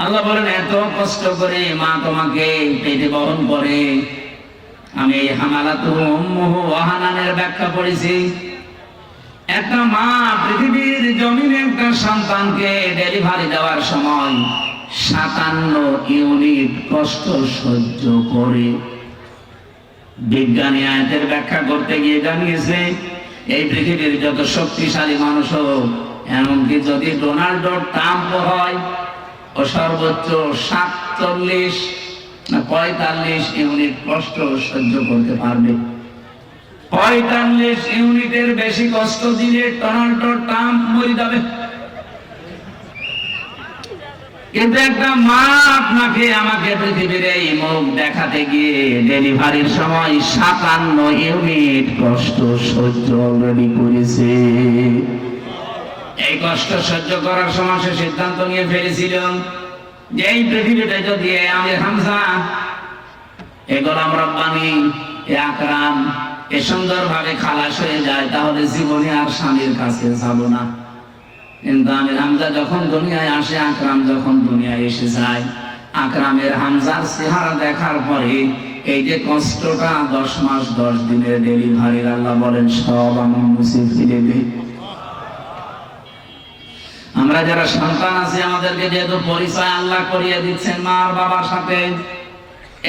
আল্লাহ বলেন এত কষ্ট করে মা তোমাকে পেটে বহন করে। আমি এই হামালাতুহু উম্মুহু ওয়াহানানের ব্যাখ্যা পড়েছি। একটা মা পৃথিবীর জমিনে একটা সন্তানকে ডেলিভারি দেওয়ার সময় 57 ইউনিট কষ্ট সহ্য করে। বিজ্ঞানী আয়াতের ব্যাখ্যা করতে গিয়ে জানিয়েছে এই পৃথিবীর যত শক্তিশালী মানুষ হোক, এমনকি যদি ডোনাল্ড ট্রাম্প হয়, ও সর্বোচ্চ 47 না 45 ইউনিট কষ্ট সহ্য করতে পারবে। 45 ইউনিটের বেশি কষ্ট দিলে ডোনাল্ড ট্রাম্প মরে যাবে। কিন্তু একটা মা আপনাকে আমাকে পৃথিবীর এই মুখ দেখাতে গিয়ে ডেলিভারির সময় 57 ইউনিট কষ্ট সহ্য অলরেডি করেছে। এই কষ্ট সহ্য করার সময় সে সিদ্ধান্ত নিয়ে ফেলেছিল যে এই পৃথিবীতে যদি আমির হামজা, এ গোলাম রব্বানী, এ আকরাম এ সুন্দরভাবে খালাস হয়ে যায়, তাহলে জীবনে আর স্বামীর কাছে যাব না। কিন্তু আমির হামজা যখন দুনিয়ায় আসে, আকরাম যখন দুনিয়ায় এসে যায়, আকরামের হামজার চেহারা দেখার পরে এই যে কষ্টটা 10 মাস 10 দিনের ডেলিভারির, আল্লাহ বলেন সব আমি মুছে ফেলে দেই। আমরা যারা সন্তান আছি, আমাদেরকে যেহেতু পরিচয় আল্লাহ করিয়ে দিচ্ছেন মা আর বাবার সাথে,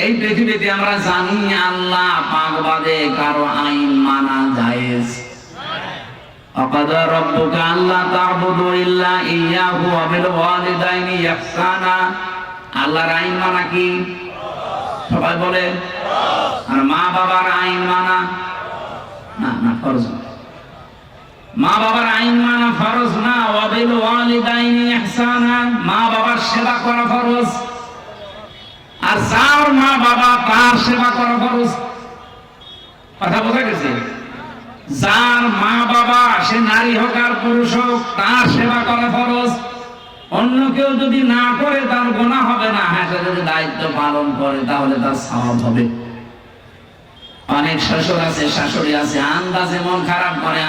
এই পৃথিবীতে আমরা জানি আল্লাহ পাক বাদে কারো আইন মানা জায়েজ। وقضى ربك ألا تعبدوا إلا إياه وبالوالدين إحسانا। আল্লাহর আইন মানা কি? সবাই বলে। আর মা বাবার আইন মানা না ফরজ। মা বাবার আইন মানা ফরজ না। وبالوالدين إحسانا, মা বাবার সেবা করা ফরজ। আর যার মা বাবা তার সেবা করা ফরজ। কথা বোঝা গেছে? যার মা বাবা, সে নারী হোক আর পুরুষ হোক, তার সেবা করা ফরজ। অন্য কেউ যদি না করে তার গুনাহ হবে না, হ্যাঁ সে যদি দায়িত্ব পালন করে তাহলে তার সওয়াব হবে। অনেক শ্বশুর আছে, শাশুড়ি আছে, আন্দাজে মন খারাপ করে,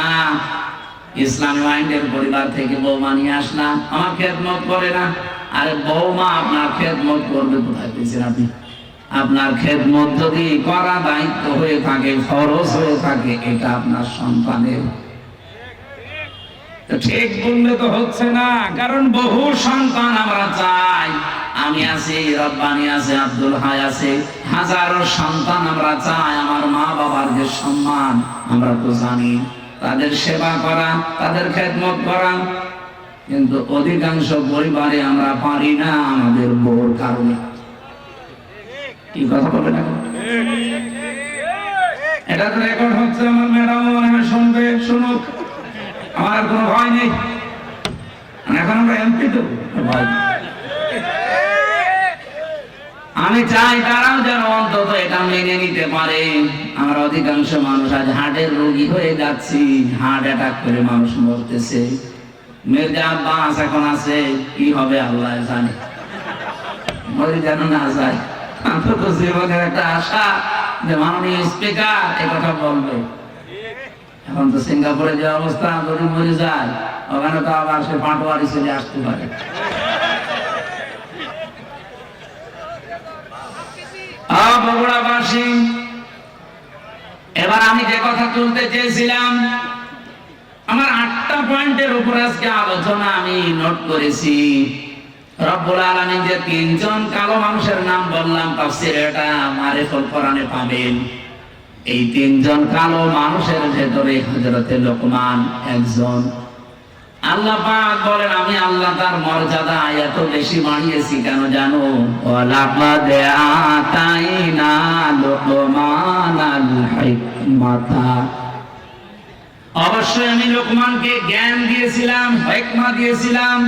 ইসলামী মাইন্ডের পরিবার থেকে বৌমা নিয়ে আসলাম, আমার খেদমত করে না। আরে বৌমা আপনার খেদমত করবে কোথায় পেয়েছেন আপনি? আপনার খেদমত যদি করা দায়িত্ব হয়ে থাকে, ফরজ হয়ে থাকে, এটা আপনার সন্তানের। ঠিক বললে তো হচ্ছে না, কারণ বহু সন্তান আমরা চাই। আমি আছি, রব্বানি আছে, আব্দুল হাই আছে, হাজারো সন্তান আমরা চাই আমার মা বাবার যে সম্মান, আমরা তো জানি তাদের সেবা করা, তাদের খেদমত করা। কিন্তু অধিকাংশ পরিবারে আমরা পারি না, আমাদের বউর কারণে। কি কথা বলে না? এটা তো রেকর্ড হচ্ছে, আমার ম্যাডাম মনে হয় শুনবে, শুনুক, আমার কোনো ভয় নেই। এখন আমরা এমপি তো ভয়। আমি চাই তারাও যেন অন্তত এটা মেনে নিতে পারে। আমরা অধিকাংশ মানুষ আজ হার্টের রোগী হয়ে যাচ্ছি, হার্ট অ্যাটাক করে মানুষ মরতেছে। মির্জা আব্বাস এখন আছে, কি হবে আল্লাহ জানে, মরে যেন না যায়। অন্তত জীবনের একটা আশা যে মাননীয় স্পিকার এ কথা বলবে। এখন তো সিঙ্গাপুরে যে অবস্থা, যদি মরে যায় ওখানে তো আবার সে পাটোয়ারি চলে আসতে পারে। বগুড়াবাসী, এবার আমি যে কথা তুলতে চেয়েছিলাম, আমার 8টা পয়েন্টের উপর আজকে আলোচনা আমি নোট করেছি। রব্বুল আলামিন যে 3 জন কালো মানুষের নাম বললাম, তাফসীরে এটা মারিফুল কোরআনে পাবেন। এই 3 জন কালো মানুষের ভেতরে হযরতে লোকমান একজন। আল্লাহ পাক বলেন, আমি আল্লাহ তার মর্যাদা এত বেশি বাড়িয়েছি কেন জানো? ওয়ালাকাদ আতাইনা লোকমানাল হিকমাতা, অবশ্যই আমি লোকমানকে জ্ঞান দিয়েছিলাম, হিকমা দিয়েছিলাম,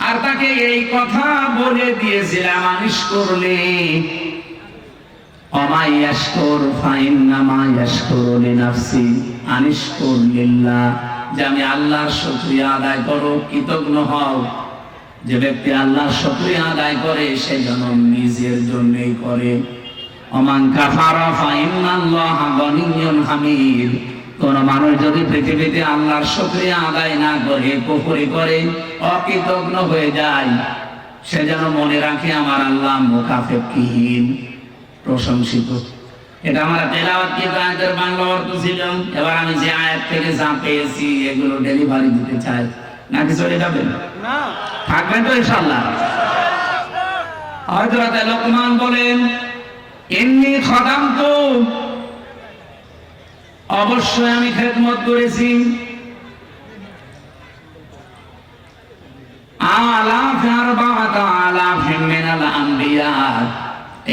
আর তাকে এই কথা বলে দিয়েছিলাম, আনিশ করলে ওমাই ইয়াশকুর ফাইন্নামা ইয়াশকুরু লিনাফসি, আনিশ লিল্লাহ, যে আমি আল্লাহর শুকরিয়া আদায় করো, কৃতজ্ঞ হও। যে ব্যক্তি আল্লাহর শুকরিয়া আদায় করে সে যেন নিজের জন্যই করে। ওমান কাফারা ফাইন্নাল্লাহা গনিয়্যুন হামিদ, কোন মানুষ যদি পৃথিবীতে আল্লাহর শুকরিয়া আদায় না করে, কুফরি করে, অকৃতজ্ঞ হয়ে যায়, সে যেন মনে রাখে আমার আল্লাহ মুখাফেক্ষিহীন, প্রশংসিত। এটা আমার তেলাওয়াত কিতাবের বাংলা অর্থ ছিল। এবার আমি যে আয়াত থেকে যা পেয়েছি এগুলো ডেলিভারি দিতে চাই, নাকি চলে যাবেন? না, থাকবেন তো ইনশাআল্লাহ। হযরত লোকমান বলেন, ইন্নী খাদামতু, অবশ্যই আমি খেদমত করেছি,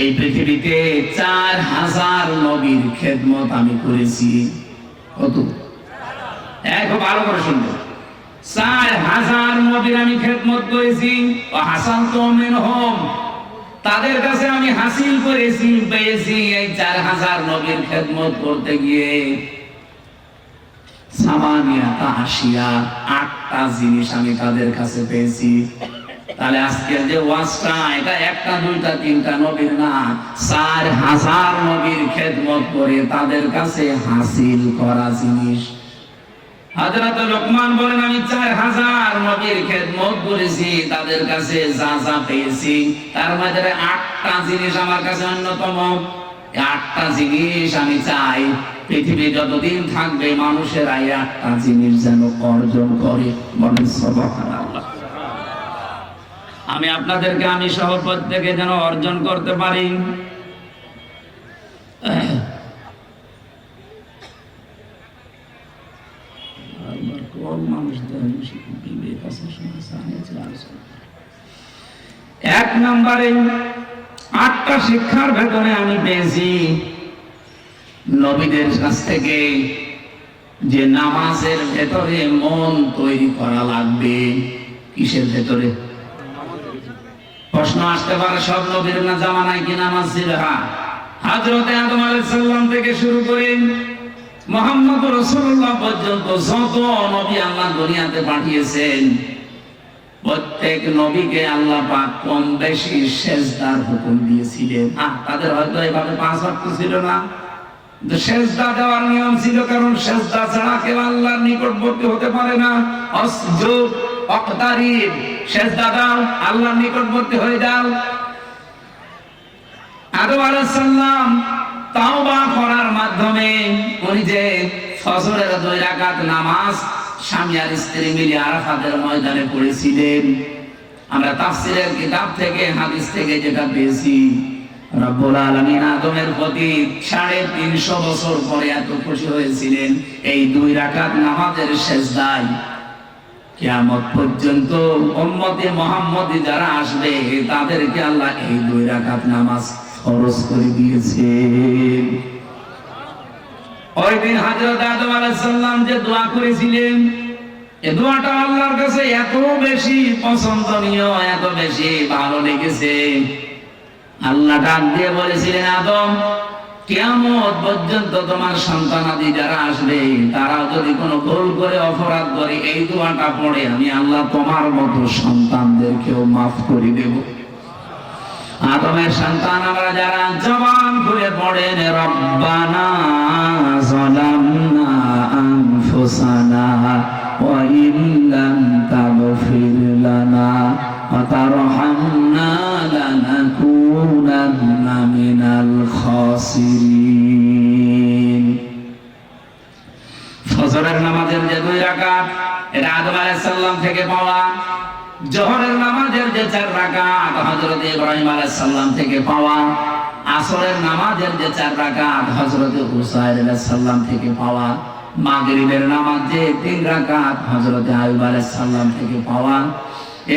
এই পৃথিবীতে 4000 নবীর খেদমত আমি করেছি। কত? খুব ভালো করে শুনবেন, 4000 নবীর আমি খেদমত করেছি। তাদের কাছে আমি হাসিল করেছি, পেয়েছি। এই 4000 নবীর খেদমত করতে গিয়ে 8টা জিনিস আমি তাদের কাছে পেয়েছি। তাহলে আজকের যে ওয়াজটা, এটা একটা দুইটা তিনটা নবীর না, 4000 নবীর খেদমত করে তাদের কাছে হাসিল করা জিনিস। হযরত লোকমান বলেন, আমি 4000 নবীর খেদমত করেছি, তাদের কাছে যা যা পেয়েছি তার মধ্যে 8টা জিনিস আমার কাছে অন্যতম। 8টা জিনিস আমি চাই পৃথিবী যতদিন থাকবে মানুষেরা এই 8টা জিনিস যেন অর্জন করে। বলেন সুবহানাল্লাহ। আমি আপনাদেরকে, আমি সহ প্রত্যেকে যেন অর্জন করতে পারি। এক নম্বরে 8টা শিক্ষার ভেতরে আমি পেয়েছি নবীদের কাছ থেকে যে নামাজের ভেতরে মন তৈরি করা লাগবে। কিসের ভেতরে? প্রশ্ন আসতে পারে, সব নবীর না জামানায় কি নামাজ ছিল? হযরত আদম আলাইহিস সালাম থেকে শুরু করে মুহাম্মদ রাসূলুল্লাহ পর্যন্ত যত নবী আল্লাহ দুনিয়াতে পাঠিয়েছেন, প্রত্যেক নবীকে আল্লাহ পাক কম বেশি সিজদার হুকুম দিয়েছিলেন। তাদের হয়তো এইভাবে 5 ওয়াক্ত ছিল না, কিন্তু সিজদা দেওয়ার নিয়ম ছিল, কারণ সিজদা ছাড়া কেউ আল্লাহর নিকটবর্তী হতে পারে না। আসজুদ ওয়াক্তারিব, সিজদা দাও, আল্লাহর নিকটবর্তী হয়ে যাও। আদম আলাইহিস সালাম তাওবা করার মাধ্যমে উনি যে ফজরের 2 রাকাত নামাজ স্বামী আর স্ত্রী মিলে আরাফাতের ময়দানে পড়েছিলেন, আমরা তাফসীরের কিতাব থেকে, হাদিস থেকে যেটা পেয়েছি, রব্বুল আলামিন আদমের প্রতি 350 বছর পরে এত খুশি হয়েছিলেন এই 2 রাকাত নামাজের সিজদায়। কিয়ামত পর্যন্ত উম্মতে মুহাম্মদী যারা আসবে তাদেরকে আল্লাহ এই 2 রাকাত নামাজ ফরজ করে দিয়েছেন। ওই দিন হযরত আদম আলাইহিস সালাম যে দোয়া করেছিলেন, এই দোয়াটা আল্লাহর কাছে এত বেশি পছন্দনীয়, এত বেশি ভালো লেগেছে, আল্লাহ ডাক দিয়ে বলেছিলেন, আদম, কিয়ামত পর্যন্ত তোমার সন্তানাদি যারা আসবে তারাও যদি কোনো ভুল করে অপরাধ করে এই দোয়াটা পড়ে, আমি আল্লাহ তোমার মতো সন্তানদেরকেও মাফ করে দেব। আদমের সন্তান আমরা যারা জবান খুলে পড়েন, রব্বানা যালামনা আনফুসানা ওয়া ইন লাম তাগফির লানা ওয়া তারহামনা লানাকুনান্না মিনাল খাসিরিন। ফজরের নামাজের যে 2 রাকাত, এটা আদম আলাইহিস সালাম থেকে পাওয়া। জোহরের নামাজের যে 4 রাকাত, হযরত ইব্রাহিম আলাইহিস সালাম থেকে পাওয়া। আসরের নামাজের যে 4 রাকাত, হযরত হুসাইন আলাইহিস সালাম থেকে পাওয়া। মাগরিবের নামাজ যে 3 রাকাত, হযরত আইয়ুব আলাইহিস সালাম থেকে পাওয়া।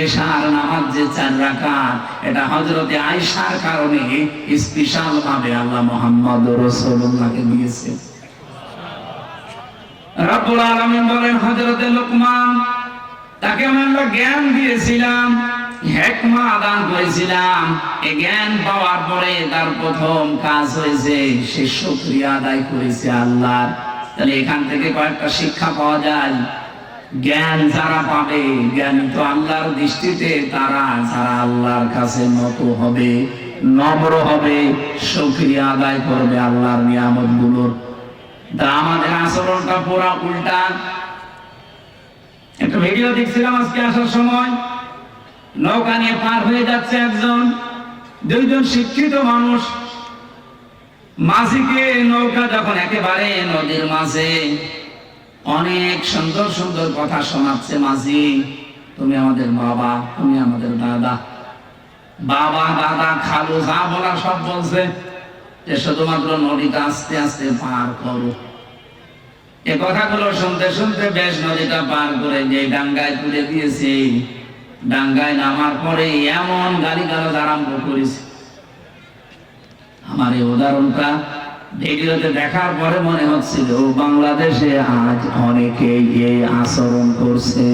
এশার নামাজ যে 4 রাকাত, এটা হযরত আয়েশার কারণে স্পেশাল ভাবে আল্লাহ মুহাম্মদ রাসূলুল্লাহকে দিয়েছে। রব্বুল আলামিন বলেন, হযরত লোকমান, তাকে আমরা জ্ঞান দিয়েছিলাম, হিকমত দান করেছিলাম। এই জ্ঞান পাওয়ার পরে তার প্রথম কাজ হয়েছে সে শুকরিয়া আদায় করেছে আল্লাহর। তাহলে এখান থেকে কয়েকটা শিক্ষা পাওয়া যায়। জ্ঞান যারা পাবে, জ্ঞান তো আল্লাহর দৃষ্টিতে তারা যারা আল্লাহর কাছে নত হবে, নম্র হবে, শুকরিয়া আদায় করবে আল্লাহর নিয়ামতগুলোর। তা আমাদের আচরণটা পুরা উল্টা। একটা ভিডিও দেখছিলাম আজকে আসার সময়, নৌকা নিয়ে পার হয়ে যাচ্ছে একজন, দুইজন শিক্ষিত মানুষ। মাঝিকে নৌকা যখন একেবারে নদীর মাঝে, অনেক সুন্দর সুন্দর কথা শোনাচ্ছে মাঝি, তুমি আমাদের বাবা, তুমি আমাদের দাদা, বাবা দাদা খালু যা বলা সব বলছে, যে শুধুমাত্র নদীটা আস্তে আস্তে পার করো। এ কথাগুলো শুনতে শুনতে বেশ নদীটা পার করে যে ডাঙ্গায় তুলে দিয়েছে, ডাঙ্গায় নামার পরে এমন গালিগালাজ আরম্ভ করেছে। আমার এই উদাহরণটা ভিডিওতে দেখার পরে মনে হচ্ছিল বাংলাদেশে আজ অনেকেই এই আচরণ করছে।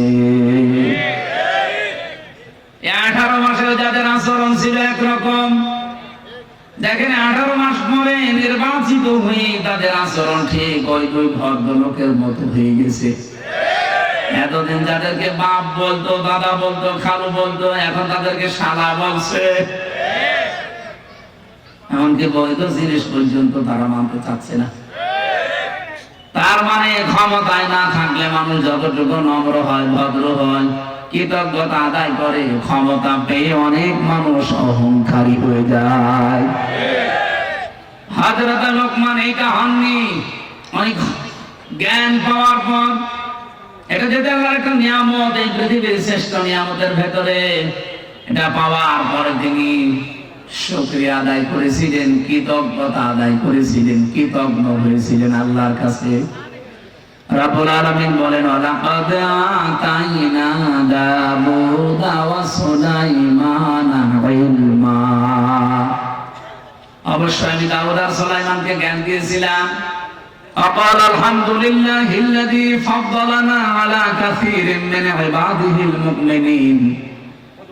18 মাসেও যাদের আচরণ ছিল একরকম, দেখেন 18 মাস পরে নির্বাচিত হয়ে তাদের আচরণ ঠিক ওই দুই ভদ্রলোকের মতো হয়ে গেছে। এতদিন যাদেরকে বাপ বলতো, দাদা বলতো, খালু বলতো, এখন তাদেরকে শালা বলছে। এমনকি বৈধ জিনিস পর্যন্ত তারা মানতে চাচ্ছে না। তার মানে ক্ষমতায় না থাকলে মানুষ যতটুকু নম্র হয়, ভদ্র হয়, কৃতজ্ঞতা আদায় করে, ক্ষমতা পেয়ে অনেক মানুষ অহংকারী হয়ে যায়। হযরত লোকমান এইটা হননি, অনেক জ্ঞান পাওয়ার পর, এটা যেটা আল্লাহর একটা নিয়ামত, এই পৃথিবীর শ্রেষ্ঠ নিয়ামতের ভেতরে, এটা পাওয়ার পরে তিনি শুকরিয়া আদায় করেছিলেন, কৃতজ্ঞতা আদায় করেছিলেন, কৃতজ্ঞ হয়েছিলেন আল্লাহর কাছে। রাব্বুল আলামিন বলেন, লাকাদ আতাইনা দাউদা ওয়া সুলাইমানা ইলমা, অবশ্যই আমি দাউদ আর সুলাইমানকে জ্ঞান দিয়েছিলাম। আকাল আলহামদুলিল্লাহিল্লাযী ফাদ্দালানা আলা কাসীরিন মিন ইবাদিহিল মুমিনিন।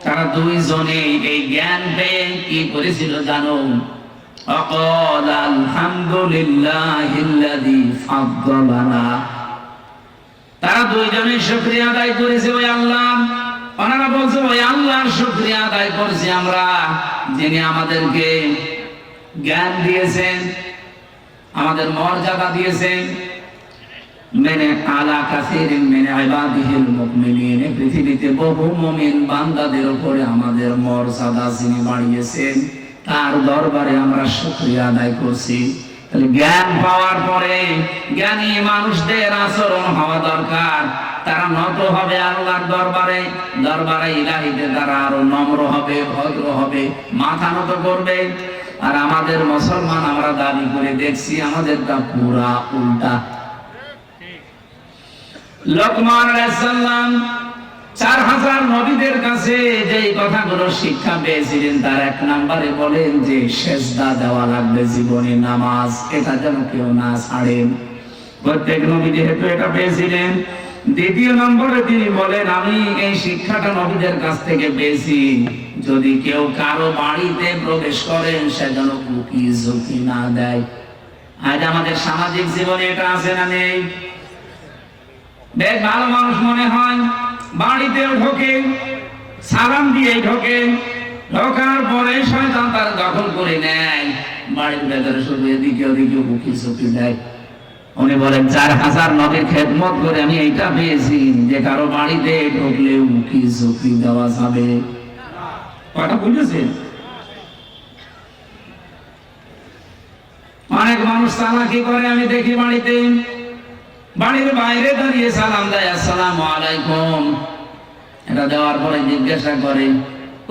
তারা দুইজনে এই জ্ঞান পেয়ে কি করেছিল জানো? আকাল আলহামদুলিল্লাহিল্লাযী ফাদ্দালানা, তারা দুইজনে শুকরিয়া আদায় করেছে ওই আল্লাহ। ওনারা বলছে ওই আল্লাহর শুকরিয়া আদায় করছি আমরা, যিনি আমাদেরকে জ্ঞান দিয়েছেন, আমাদের মর্যাদা দিয়েছেন। মেনে আলা কাসীরিন মিন ইবাদিহিল মুমিনিন, পৃথিবীতে বহু মুমিন বান্দাদের উপরে আমাদের মর্যাদা যিনি বাড়িয়েছেন, তার দরবারে আমরা শুকরিয়া আদায় করছি। তাহলে জ্ঞান পাওয়ার পরে জ্ঞানী মানুষদের আচরণ হওয়া দরকার। তারা নত হবে আল্লাহর দরবারে, দরবারে ইলাহিতে তারা আরো নম্র হবে, ভদ্র হবে, মাথা নত করবে। আর আমাদের মুসলমান আমরা দাবি করে দেখছি আমাদেরটা পুরা উল্টা। লোকমান আলাইহিস সালাম 4000 নবীদের কাছে যে কথাগুলো শিক্ষা পেয়েছিলেন, তার এক নম্বরে বলেন যে সেজদা দেওয়া লাগবে জীবনে, নামাজ, এটা যেন কেউ না ছাড়েন। প্রত্যেক নবী যেহেতু এটা পেয়েছিলেন। দ্বিতীয় নম্বরে তিনি বলেন, আমি এই শিক্ষাটা নবীদের কাছ থেকে পেয়েছি, যদি কেউ কারো বাড়িতে প্রবেশ করেন সে যেন উকি ঝুঁকি না দেয়। আজ আমাদের সামাজিক জীবনে এটা আছে না নেই? বেশ ভালো মানুষ মনে হয়, বাড়িতেও ঢোকে, সালাম দিয়ে ঢোকে, ঢোকার পরে শয়তান তার দখল করে নেয়, বাড়ির ভেতরে শুধু এদিকে ওদিকে উকি ঝুঁকি দেয়। উনি বলেন 4000 নবীর খেদমত করে আমি এইটা পেয়েছি যে কারো বাড়িতে ঢুকলে উকি ঝুঁকি দেওয়া যাবে। কথা বুঝেছেন? অনেক মানুষ চালাকি করে আমি দেখি, বাড়িতে বাড়ির বাইরে দাঁড়িয়ে সালাম দেয়, আসসালামু আলাইকুম, এটা দেওয়ার পরে জিজ্ঞাসা করে,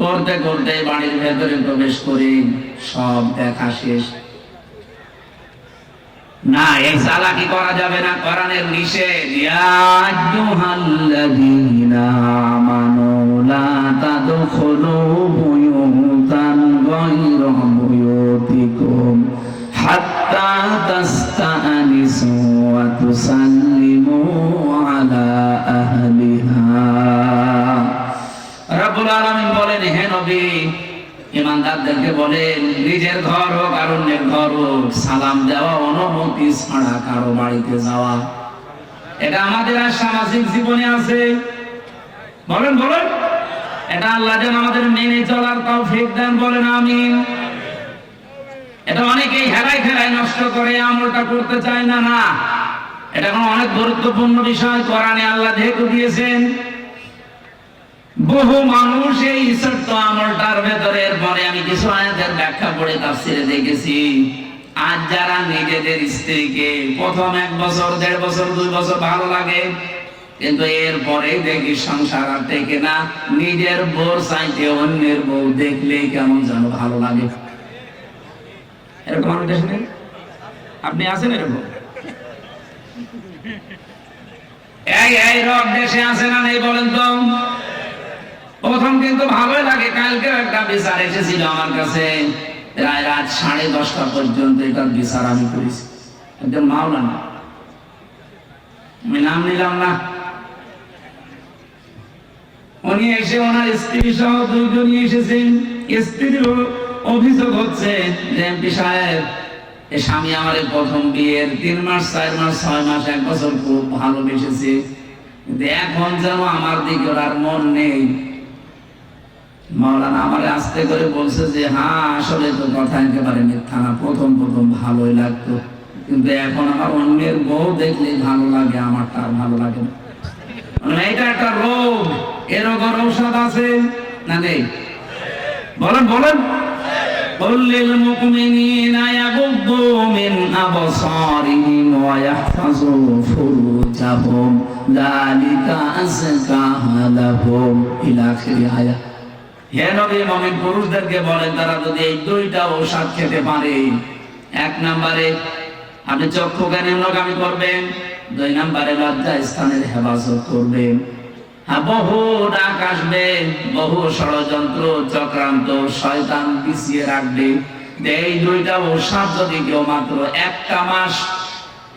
করতে করতে বাড়ির ভেতরে প্রবেশ করে সব দেখা শেষ। না, এই চালাকি করা যাবে না, কোরআনের নিষেধ। ইয়া আইয়ুহাল্লাযীনা আমানু লা তাদখুলু বুয়ুতান গায়রা বুয়ুতিকুম হাত্তা তাস্তানিসু ওয়া তুসাল্লিমু আলা আহলিহা। রাব্বুল আলামিন বলেন, হে নবী, ইমানদারদেরকে বলেন নিজের ঘর হোক আর অন্যের ঘর হোক, সালাম দেওয়া অনুমতি ছাড়া কারো বাড়িতে যাওয়া, এটা আমাদের আর সামাজিক জীবনে আছে। বলেন বলেন, এটা আল্লাহ যেন আমাদের মেনে চলার তৌফিক দেন, বলেন আমিন। এটা অনেকেই হেলায় খেলায় নষ্ট করে, আমলটা করতে চায় না। না, এটা কোনো অনেক গুরুত্বপূর্ণ বিষয়, কোরআনে আল্লাহ যেহেতু দিয়েছেন। বহু মানুষ এই ছোট্ট আমলটার ভেতরে, পরে আমি কিছু আয়াতের ব্যাখ্যা পড়ে তাফসিরে দেখেছি, আজ যারা নিজেদের স্ত্রীকে প্রথম 1 বছর 1.5 বছর 2 বছর ভালো লাগে, কিন্তু এরপরে দেখি সংসার আর টেকে না, নিজের বউ চাইতে অন্যের বউ দেখলেই কেমন যেন ভালো লাগে। এরকম দেশ নেই? আপনি আছেন এরকম? এই রব দেশে আছে না নেই বলেন তো? প্রথম কিন্তু ভালোই লাগে। কালকে একটা বিচার এসেছিল আমার কাছে, প্রায় রাত 10:30 পর্যন্ত এটার বিচার আমি করেছি। একজন মাওলানা, আমি নাম নিলাম না, উনি এসে ওনার স্ত্রী সহ 2 জনই এসেছেন। স্ত্রীর অভিযোগ হচ্ছে যে এমপি সাহেব, এই স্বামী আমার প্রথম বিয়ের 3 মাস 4 মাস 6 মাস 1 বছর খুব ভালোবেসেছে, কিন্তু এখন যেন আমার দিকে আর মন নেই। মাওলানা আমার আস্তে করে বলছে যে হ্যাঁ আসলে তো কথা একেবারে মিথ্যা না, প্রথম ভালোই লাগতো, কিন্তু এখন আমার অন্যের বউ দেখলে ভালো লাগে, আমারটা আর ভালো লাগে না। এটা একটা রোগ, এ রোগের ঔষধ আছে না নেই? বলেন বলেন। কুল্লিল মুমিনিনা ইয়াগুদ্দু মিন আবসারিহিম ওয়া ইয়াহফাযু ফুরুজাহুম যালিকা আযকা লাহুম ইলা আখির আয়াত। হে নবী, মুমিন পুরুষদেরকে বলেন তারা যদি এই 2টা ঔষধ খেতে পারে, 1 নম্বরে আপনি চক্ষুকে নিম্নগামী করবেন, 2 নম্বরে লজ্জা স্থানের হেফাজত করবেন। বহু ডাক আসবে, বহু ষড়যন্ত্র চক্রান্ত শয়তান পিছিয়ে রাখবে। এই 2টা ঔষধ যদি কেউ মাত্র 1টা মাস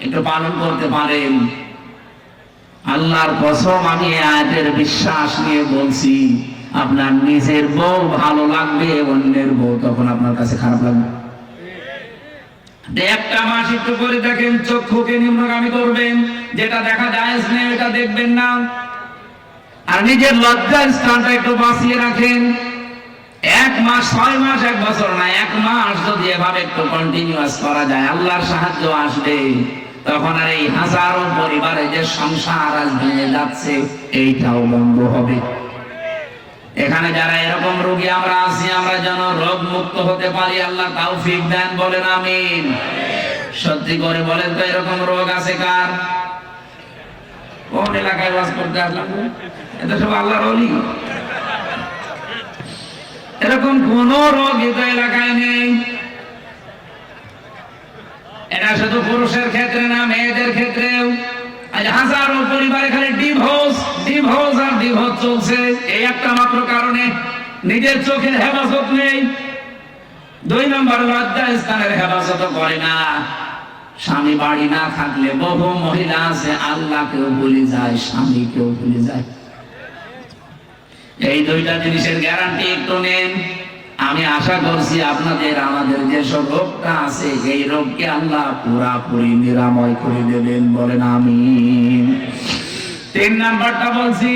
একটু পালন করতে পারেন, আল্লাহর কসম আমি আয়াতের বিশ্বাস নিয়ে বলছি, আপনার নিজের বউ ভালো লাগবে, অন্যের বউ তখন আপনার কাছে খারাপ লাগবে। 1টা মাস একটু করে দেখেন, চক্ষুকে নিম্নগামী করবেন, যেটা দেখা যায় না এটা দেখবেন না, আর নিজের লজ্জার স্থানটা একটু বাঁচিয়ে রাখেন। 1 মাস 6 মাস 1 বছর না, 1 মাস যদি এভাবে একটু কন্টিনিউয়াস করা যায়, আল্লাহর সাহায্য আসবে। তখন আর এই হাজারো পরিবারে যে সংসার আজ ভেঙে যাচ্ছে, এইটাও বন্ধ হবে। এখানে যারা এরকম রোগী আমরা আছি, আমরা যেন রোগ মুক্ত হতে পারি, আল্লাহ তৌফিক দেন, বলেন আমিন। সত্যি করে বলেন তো, এরকম রোগ আছে কার? কোন এলাকায় বাস করতে আসলাম? এটা সব আল্লাহর ওলি। এরকম কোন রোগ এই এলাকায় নেই। এটা শুধু পুরুষের ক্ষেত্রে না, মেয়েদের ক্ষেত্রেও। আজ হাজারো পরিবারে খালি ডিভোর্স আর ডিভোর্স চলছে, এই একটা মাত্র কারণে। নিজের চোখের হেফাজত নেই, 2 নম্বর লজ্জা স্থানের হেফাজত করে না। স্বামী বাড়ি না থাকলে বহু মহিলা আছে আল্লাহকেও ভুলে যায়, স্বামীকেও ভুলে যায়। এই 2টা জিনিসের গ্যারান্টি একটু নেন। আমি আশা করছি আপনাদের আমাদের যেসব রোগটা আছে, এই রোগকে আল্লাহ পুরাপুরি নিরাময় করে দেবেন, বলেন আমিন। 3 নাম্বারটা বলছি,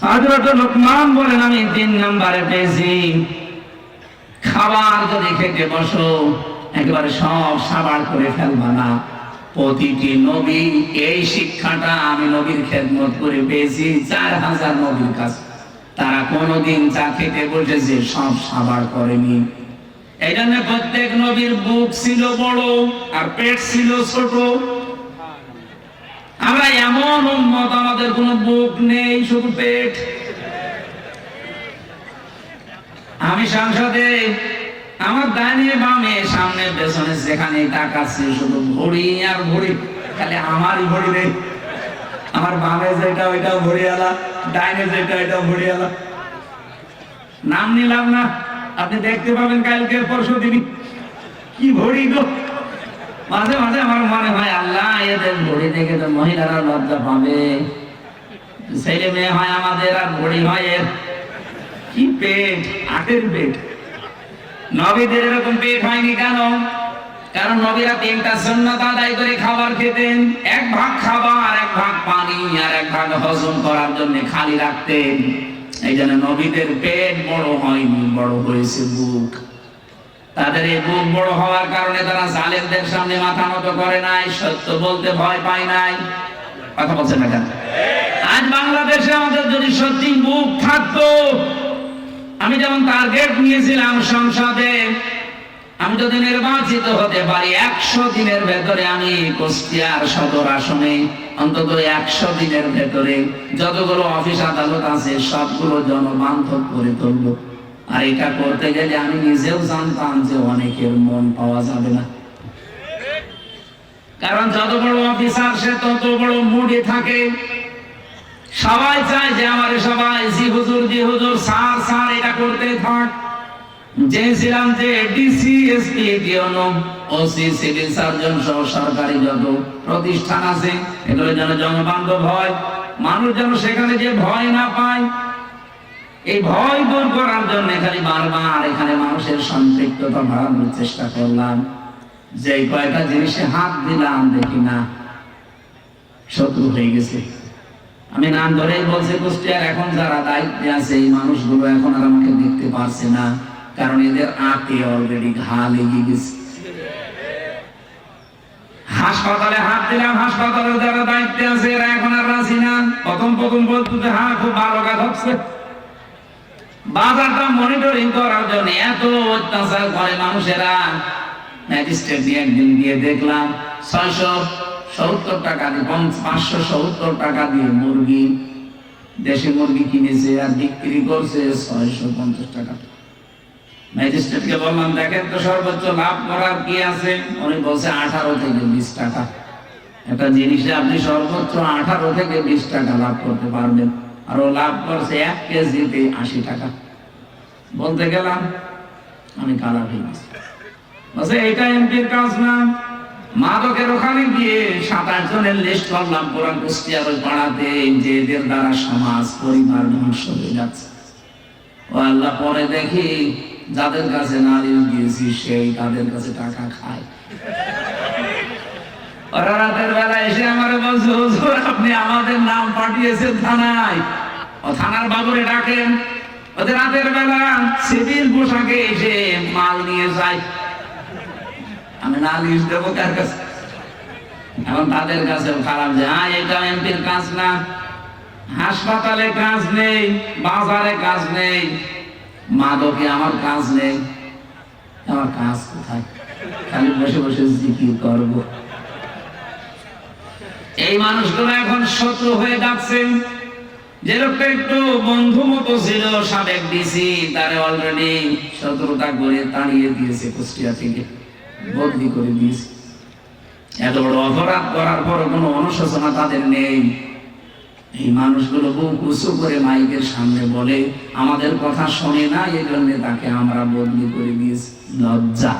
হযরত লোকমান বলেন আমি 3 নম্বরে পেয়েছি, খাবার যদি খেতে বসো একেবারে সব সাবাড় করে ফেলবা না। প্রতিটি নবী এই শিক্ষাটা আমি নবীর খেদমত করে পেয়েছি 4000 নবীর কাছে, তারা কোনদিন চা খেতে বসেছে সব সাবাড় করেনি। এই জন্য প্রত্যেক নবীর বুক ছিল বড় আর পেট ছিল ছোট। আমরা এমন উম্মত, আমাদের কোনো বুক নেই, শুধু পেট। আমি সংসদে আমার ডানে বামে সামনে পেছনে যেখানে তাকাচ্ছি শুধু ভড়ি আর ভড়ি, খালি আমারই ভড়ি নেই। আমার বামে যেটা ওইটাও ভড়িয়ালা, ডাইনে যেটা ওইটাও ভড়িয়ালা। নাম নিলাম না, আপনি দেখতে পাবেন কালকে পরশু দিনই কি ভড়ি গো। মাঝে মাঝে আমার মনে হয় আল্লাহ এদের ভড়ি দেখে তো মহিলারা লজ্জা পাবে, ছেলে মেয়ে হয় আমাদের আর ভড়ি হয় এর। কি পেট, আটের পেট। নবীদের এরকম পেট হয়নি কেন? কারণ নবীরা 3টা সুন্নাত আদায় করে খাবার খেতেন। 1 ভাগ খাবার, 1 ভাগ পানি, আর 1 ভাগ হজম করার জন্য খালি রাখতেন। এই জন্য নবীদের পেট বড় হয়নি, বড় হয়েছে বুক। তাদের এই বুক বড় হওয়ার কারণে তারা জালেমদের সামনে মাথা নত করে নাই, সত্য বলতে ভয় পায় নাই। কথা বলছেন না কেন? আজ বাংলাদেশে আমাদের যদি সত্যি মুখ থাকতো, আমি যেমন টার্গেট নিয়েছিলাম সংসদে, আমি যদি নির্বাচিত হতে পারি 100 দিনের ভেতরে আমি কুষ্টিয়ার সদর আসনে অন্তত 100 দিনের ভেতরে যতগুলো অফিস আদালত আছে সবগুলো জনবান্ধব করে তুলবো। আর এটা করতে গেলে আমি নিজেও জানতাম যে অনেকের মন পাওয়া যাবে না, কারণ যত বড় অফিসার সে তত বড় মুডে থাকে। সবাই চায় যে আমার সবাই জি হুজুর স্যার স্যার এটা করতে থাক। চেয়েছিলাম যে ডিসি এসপি ডিওনো ওসি সিভিল সার্জন সহ সরকারি যত প্রতিষ্ঠান আছে এগুলো যেন জনবান্ধব হয়, মানুষ যেন সেখানে যে ভয় না পায়। এই ভয় দূর করার জন্য খালি বারবার এখানে মানুষের সম্পৃক্ততা বাড়ানোর চেষ্টা করলাম। যে কয়টা জিনিসে হাত দিলাম দেখি না শত্রু হয়ে গেছে। আমি নাম ধরেই বলছি, কুষ্টিয়ার এখন যারা দায়িত্বে আছে এই মানুষগুলো এখন আর আমাকে দেখতে পারছে না, কারণ এদের আঁকে অলরেডি ঘা লেগে গেছে। হাসপাতালে হাত দিলাম, হাসপাতালে যারা দায়িত্বে আছে এরা এখন আর রাজি না। প্রথম বলতো যে হ্যাঁ খুব ভালো কাজ হচ্ছে। বাজারটা মনিটরিং করার জন্য এত অত্যাচার করে মানুষেরা। ম্যাজিস্ট্রেট দিয়ে একদিন দিয়ে দেখলাম 670 টাকা দিয়ে 570 টাকা দিয়ে মুরগি, দেশি মুরগি কিনেছে আর বিক্রি করছে 650 টাকা। ম্যাজিস্ট্রেটকে বললাম দেখেন তো সর্বোচ্চ লাভ করার কি আছে? উনি বলছে 18 থেকে 20 টাকা। একটা জিনিসে আপনি সর্বোচ্চ 18 থেকে 20 টাকা লাভ করতে পারবেন, আর ও লাভ করছে 1 কেজিতে 80 টাকা। বলতে গেলাম আমি কালা হয়ে গেছি। বলছে এটা এমপির কাজ না। মাদকের ওখানে গিয়ে 27 জনের লিস্ট করলাম পুরান কুষ্টিয়ার ওই পাড়াতে, যে এদের দ্বারা সমাজ পরিবার ধ্বংস হয়ে যাচ্ছে। ও আল্লাহ, পরে দেখি যাদের কাছে নালিশ দিয়েছি সেই তাদের কাছে টাকা খায়। ওরা রাতের বেলা এসে আমারে বলছে হুজুর আপনি আমাদের নাম পাঠিয়েছেন থানায়, ও থানার বাবুরে ডাকেন। ওদের রাতের বেলা সিভিল পোশাকে এসে মাল নিয়ে যায়। আমি নালিশ দেবো কার কাছে? এখন তাদের কাছে খারাপ যে হ্যাঁ এটা এমপির কাজ না। হাসপাতালে কাজ নেই, বাজারে কাজ নেই, মাদকে আমার কাজ নেই। আমার কাজ কোথায়? খালি বসে বসে জিকির করব। এই মানুষগুলো এখন শত্রু হয়ে যাচ্ছে। যে লোকটা একটু বন্ধু মতো ছিল সাবেক ডিসি, তারে অলরেডি শত্রুতা করে তাড়িয়ে দিয়েছে, কুষ্টিয়া থেকে বদলি করে দিয়েছে। এত বড় অপরাধ করার পর কোনো অনুশোচনা তাদের নেই। এই মানুষগুলো বুক উঁচু করে মাইকের সামনে বলে আমাদের কথা শোনে না, এই জন্য তাকে আমরা বদলি করে দিয়েছি। লজ্জা।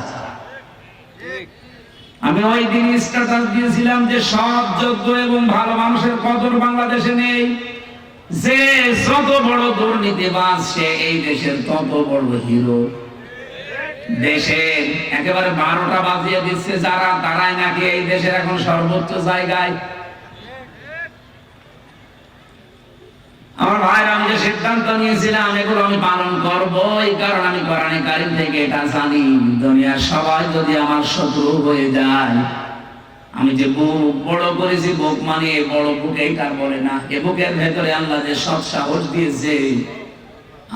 আমি ওই দিন স্ট্যাটাস দিয়েছিলাম যে সব যোগ্য এবং ভালো মানুষের কদর বাংলাদেশে নেই। যে যত বড় দুর্নীতিবাজ সে এই দেশের তত বড় হিরো। দেশের একেবারে 12টা বাজিয়ে দিচ্ছে যারা, তারাই নাকি এই দেশের এখন সর্বোচ্চ জায়গায়। আমার ভাইরা, আমি যে সিদ্ধান্ত নিয়েছিলাম এগুলো আমি পালন করবো। এই কারণে আমি কোরআনে কারীম থেকে এটা জানি, দুনিয়ার সবাই যদি আমার শত্রু হয়ে যায়, আমি যে বুক বড় করেছি, বুক মানে বড় বুক এইটার বলে না, এ বুকের ভেতরে আল্লাহ যে সৎ সাহস দিয়েছে,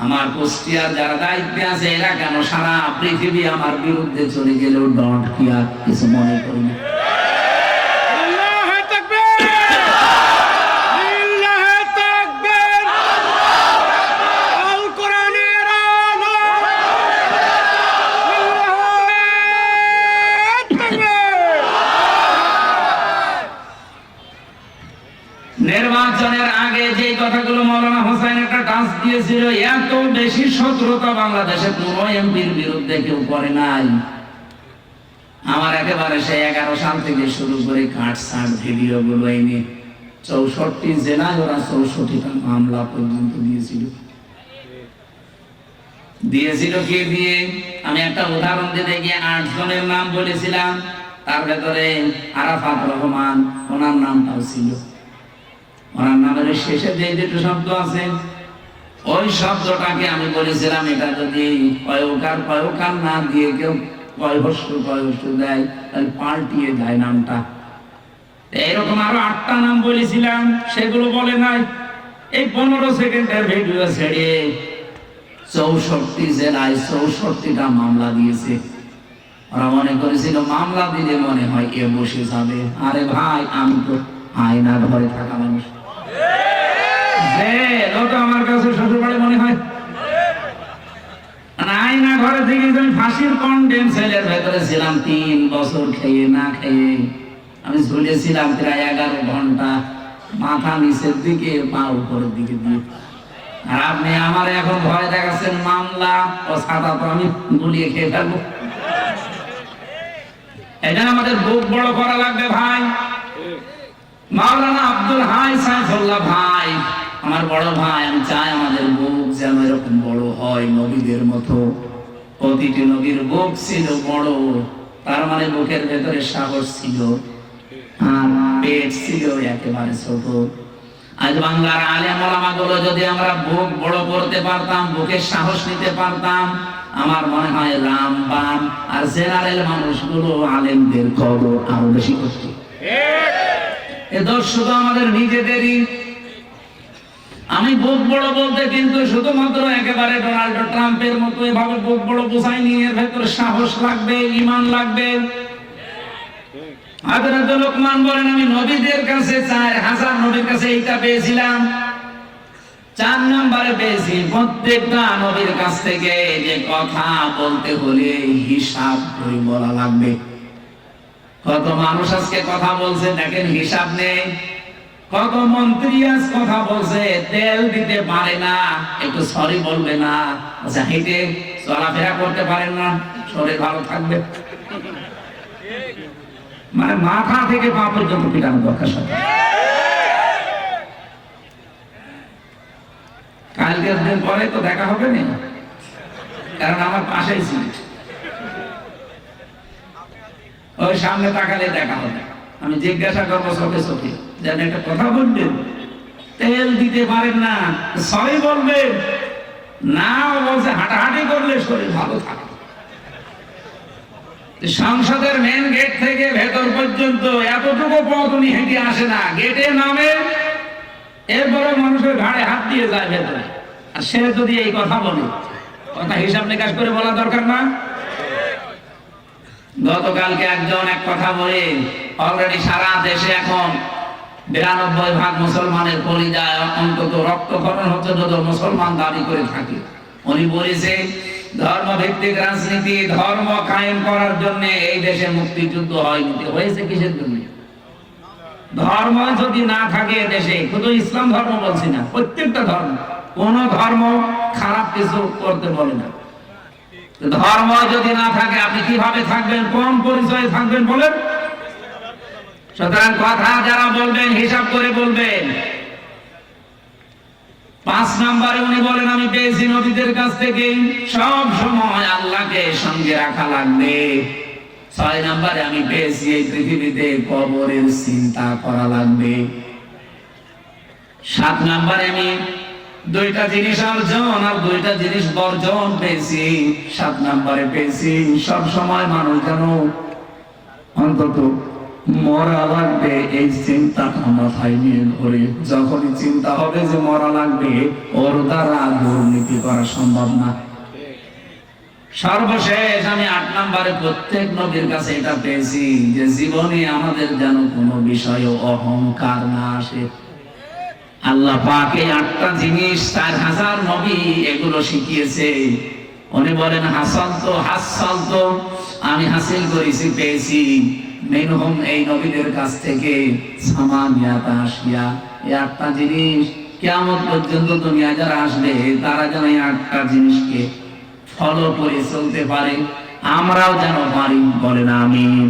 আমার কুষ্টিয়ার যারা দায়িত্বে আছে এরা কেন সারা পৃথিবী আমার বিরুদ্ধে চলে গেলেও ডট কি আর কিছু মনে করি না। নির্বাচনের আগে যে কথাগুলো মৌলানা হোসেন একটা টাচ দিয়েছিল, এত বেশি শত্রুতা বাংলাদেশে কোনো এমপির বিরুদ্ধে কেউ করে নাই। আমার একেবারে সেই 11 সাল থেকে শুরু করে কাটছাট ভিডিও গুলো এনে 64 জেলায় ওরা 64টা মামলা পর্যন্ত দিয়েছিল কি দিয়ে। আমি একটা উদাহরণ দিতে গিয়ে 8 জনের নাম বলেছিলাম, তার ভেতরে আরাফাত রহমান, ওনার নামটাও ছিল। ওনার নামের শেষে যে দুটো শব্দ আছে ওই শব্দটাকে আমি বলেছিলাম এটা যদি কয়কার না দিয়ে কেউ কয়হস্য দেয় তাহলে পাল্টিয়ে যায় নামটা। এরকম আরো 8টা নাম বলেছিলাম, সেগুলো বলে নাই। এই 15 সেকেন্ডের ভিডিও ছেড়ে 64 জেলায় 64টা মামলা দিয়েছে। ওরা মনে করেছিল মামলা দিলে মনে হয় এ বসে যাবে। আরে ভাই, আমি তো আয়না ঘরে থাকা মানুষ, আমার কাছে শ্বশুর বাড়ি মনে হয় আয়না ঘরে থেকে আমি ফাঁসির কন্ডেম সেলের ভেতরে ছিলাম 3 বছর খেয়ে না খেয়ে। আমি ঝুলেছিলাম প্রায় 11 ঘন্টা, মাথা নিচের দিকে পা উপরের দিকে দিয়ে। আর আপনি আমার এখন ভয় দেখাচ্ছেন মামলা ও ছাতা, তো আমি গুলিয়ে খেয়ে ফেলবো। এটা আমাদের বুক বড় করা লাগবে ভাই। মাওলানা আব্দুল হাই সাইফুল্লাহ ভাই আমার বড় ভাই, আমি চাই আমাদের বুক যেন এরকম বড় হয় নবীদের মতো। প্রতিটি নবীর বুক ছিল বড়, তার মানে বুকের ভেতরে সাহস ছিল, আর পেট ছিল একেবারে ছোট। আজ বাংলার আলেম ওলামা গুলো যদি আমরা বুক বড় করতে পারতাম, বুকের সাহস নিতে পারতাম, আমার মনে হয় রামবান আর জেনারেল মানুষগুলো আলেমদের কদর আরো বেশি করত। এ দোষ শুধু আমাদের নিজেদেরই। আমি বুক বড় বলতে কিন্তু শুধুমাত্র একেবারে ডোনাল্ড ট্রাম্পের মতো এভাবে বুক বড় বোঝাইনি। এর ভেতরে সাহস লাগবে, ঈমান লাগবে। হযরত লোকমান বলেন, আমি নবীদের কাছে 4000 নবীর কাছে এইটা পেয়েছিলাম, 4 নম্বরে পেয়েছি প্রত্যেকটা নবীর কাছ থেকে যে কথা বলতে হলে হিসাব করে বলা লাগবে। কত মানুষ আজকে কথা বলছে দেখেন, হিসাব নেই। কত মন্ত্রী আজ কথা বলছে, তেল দিতে পারে না, একটু সরি বলবে না, আচ্ছা হেঁটে চলাফেরা করতে পারেন না, শরীর ভালো থাকবে। মানে মাথা থেকে পা পর্যন্ত পিটানো দরকার। কালকের দিন পরে তো দেখা হবে না, কারণ আমার পাশেই ছিল। ওই সামনে তাকালে দেখা হবে। আমি জিজ্ঞাসা করবো চোখে চোখে, যেন একটা কথা বলবেন, তেল দিতে পারেন না, সরি বলবেন না, বলছে হাঁটাহাঁটি করলে শরীর ভালো থাকে। সংসদের মেন গেট থেকে ভেতর পর্যন্ত এতটুকু পথ উনি হেঁটে আসে না, গেটে নামে, এরপরে মানুষের ঘাড়ে হাত দিয়ে যায় ভেতরে। আর সে যদি এই কথা বলে, কথা হিসাব নিকাশ করে বলা দরকার না? গতকালকে একজন এক কথা বলে, অলরেডি সারা দেশে এখন 92% মুসলমানের কলিজায় অন্তত রক্তক্ষরণ হচ্ছে যদি মুসলমান দাবি করে থাকে। উনি বলেছে ধর্মভিত্তিক রাজনীতি, ধর্ম কায়েম করার জন্য এই দেশে মুক্তিযুদ্ধ হয়নি, হয়েছে কিসের জন্য? ধর্ম যদি না থাকে দেশে, শুধু ইসলাম ধর্ম বলছি না, প্রত্যেকটা ধর্ম, কোন ধর্ম খারাপ কিছু করতে বলে না। ধর্ম যদি না থাকে আপনি কিভাবে থাকবেন, কোন পরিচয়ে থাকবেন বলেন? সুতরাং কথা যারা বলবেন হিসাব করে বলবেন। 5 নম্বরে উনি বলেন, আমি পেয়েছি নবীদের কাছ থেকে সব সময় আল্লাহকে সঙ্গে রাখা লাগবে। 6 নম্বরে আমি পেয়েছি এই পৃথিবীতে কবরের চিন্তা করা লাগবে। 7 নম্বরে আমি 2টা জিনিস অর্জন আর 2টা জিনিস বর্জন পেয়েছি। 7 নম্বরে পেয়েছি সব সময় মানুষ যেন অন্তত মরা লাগবে এই চিন্তাটা মাথায় নিয়ে ঘুরে। যখনই চিন্তা হবে যে মরা লাগবে, ওর দ্বারা দুর্নীতি করা সম্ভব না। সর্বশেষ আমি 8 নম্বরে প্রত্যেক নবীর কাছে এটা পেয়েছি যে জীবনে আমাদের যেন কোনো বিষয়ে অহংকার না আসে। আল্লাহ পাক এই 8টা জিনিস 4000 নবী এগুলো শিখিয়েছে। উনি বলেন হাসাল তো আমি হাসিল করেছি, পেয়েছি মিনহুম এই নবীদের কাছ থেকে সামানিয়াতা আশিয়া। এই 8টা জিনিস কিয়ামত পর্যন্ত দুনিয়া যারা আসবে তারা যেন এই 8টা জিনিসকে ফলো করে চলতে পারে, আমরাও যেন পারি। বলেন আমিন।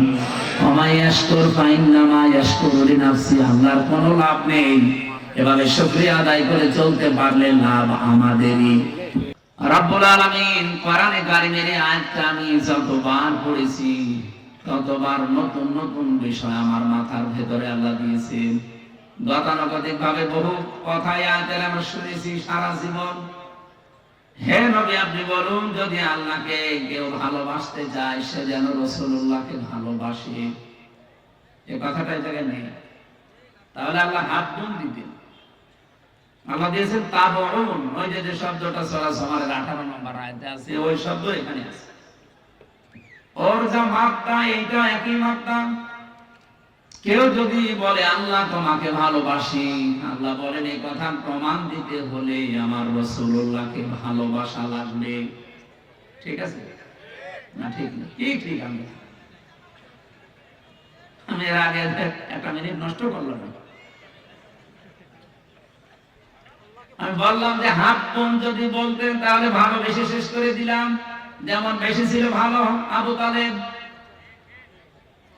ওমা ইয়াশকুর ফাইন্নামা ইয়াশকুরু লিনাফসি। আল্লাহর কোনো লাভ নেই, এভাবে শুকরিয়া আদায় করে চলতে পারলে লাভ আমাদেরই। রব্বুল আলামিন কোরআনে কারিমের এই আয়াতটা আমি যতবার পড়েছি ততবার নতুন নতুন বিষয় আমার মাথার ভেতরে আল্লাহ দিয়েছেন। গতানুগতিক ভাবে বহু কথাই আয়াতের আমরা শুনেছি সারা জীবন। হে নবী, আপনি বলুন, যদি আল্লাহকে কেউ ভালোবাসতে চায় সে যেন রাসূলুল্লাহকে ভালোবাসে। এই কথাটা এই জায়গায় নেই, তাহলে আল্লাহ হাত গুণ দিতেন। আল্লাহ দিয়েছেন তাবউন, ওই যে শব্দটা সূরা জুমারের 18 নম্বর আয়াতে আছে, ওই শব্দ এখানে আছে। ওর যা মাত্রা এইটা একই মাত্রা। কেউ যদি বলে আল্লাহ তোমাকে ভালোবাসি, আল্লাহ বলেন এই কথা প্রমাণ দিতে হলে আমার রাসূলুল্লাহকে ভালোবাসা লাগবে। ঠিক আছে না? ঠিক না? কি ঠিক? আমি এর আগে একটা মিনিট নষ্ট করলাম না। আমি বললাম যে হাফ পন যদি বলতেন তাহলে ভালো বেশি শেষ করে দিলাম। যেমন বেশি ছিল ভালো আবু তালেব,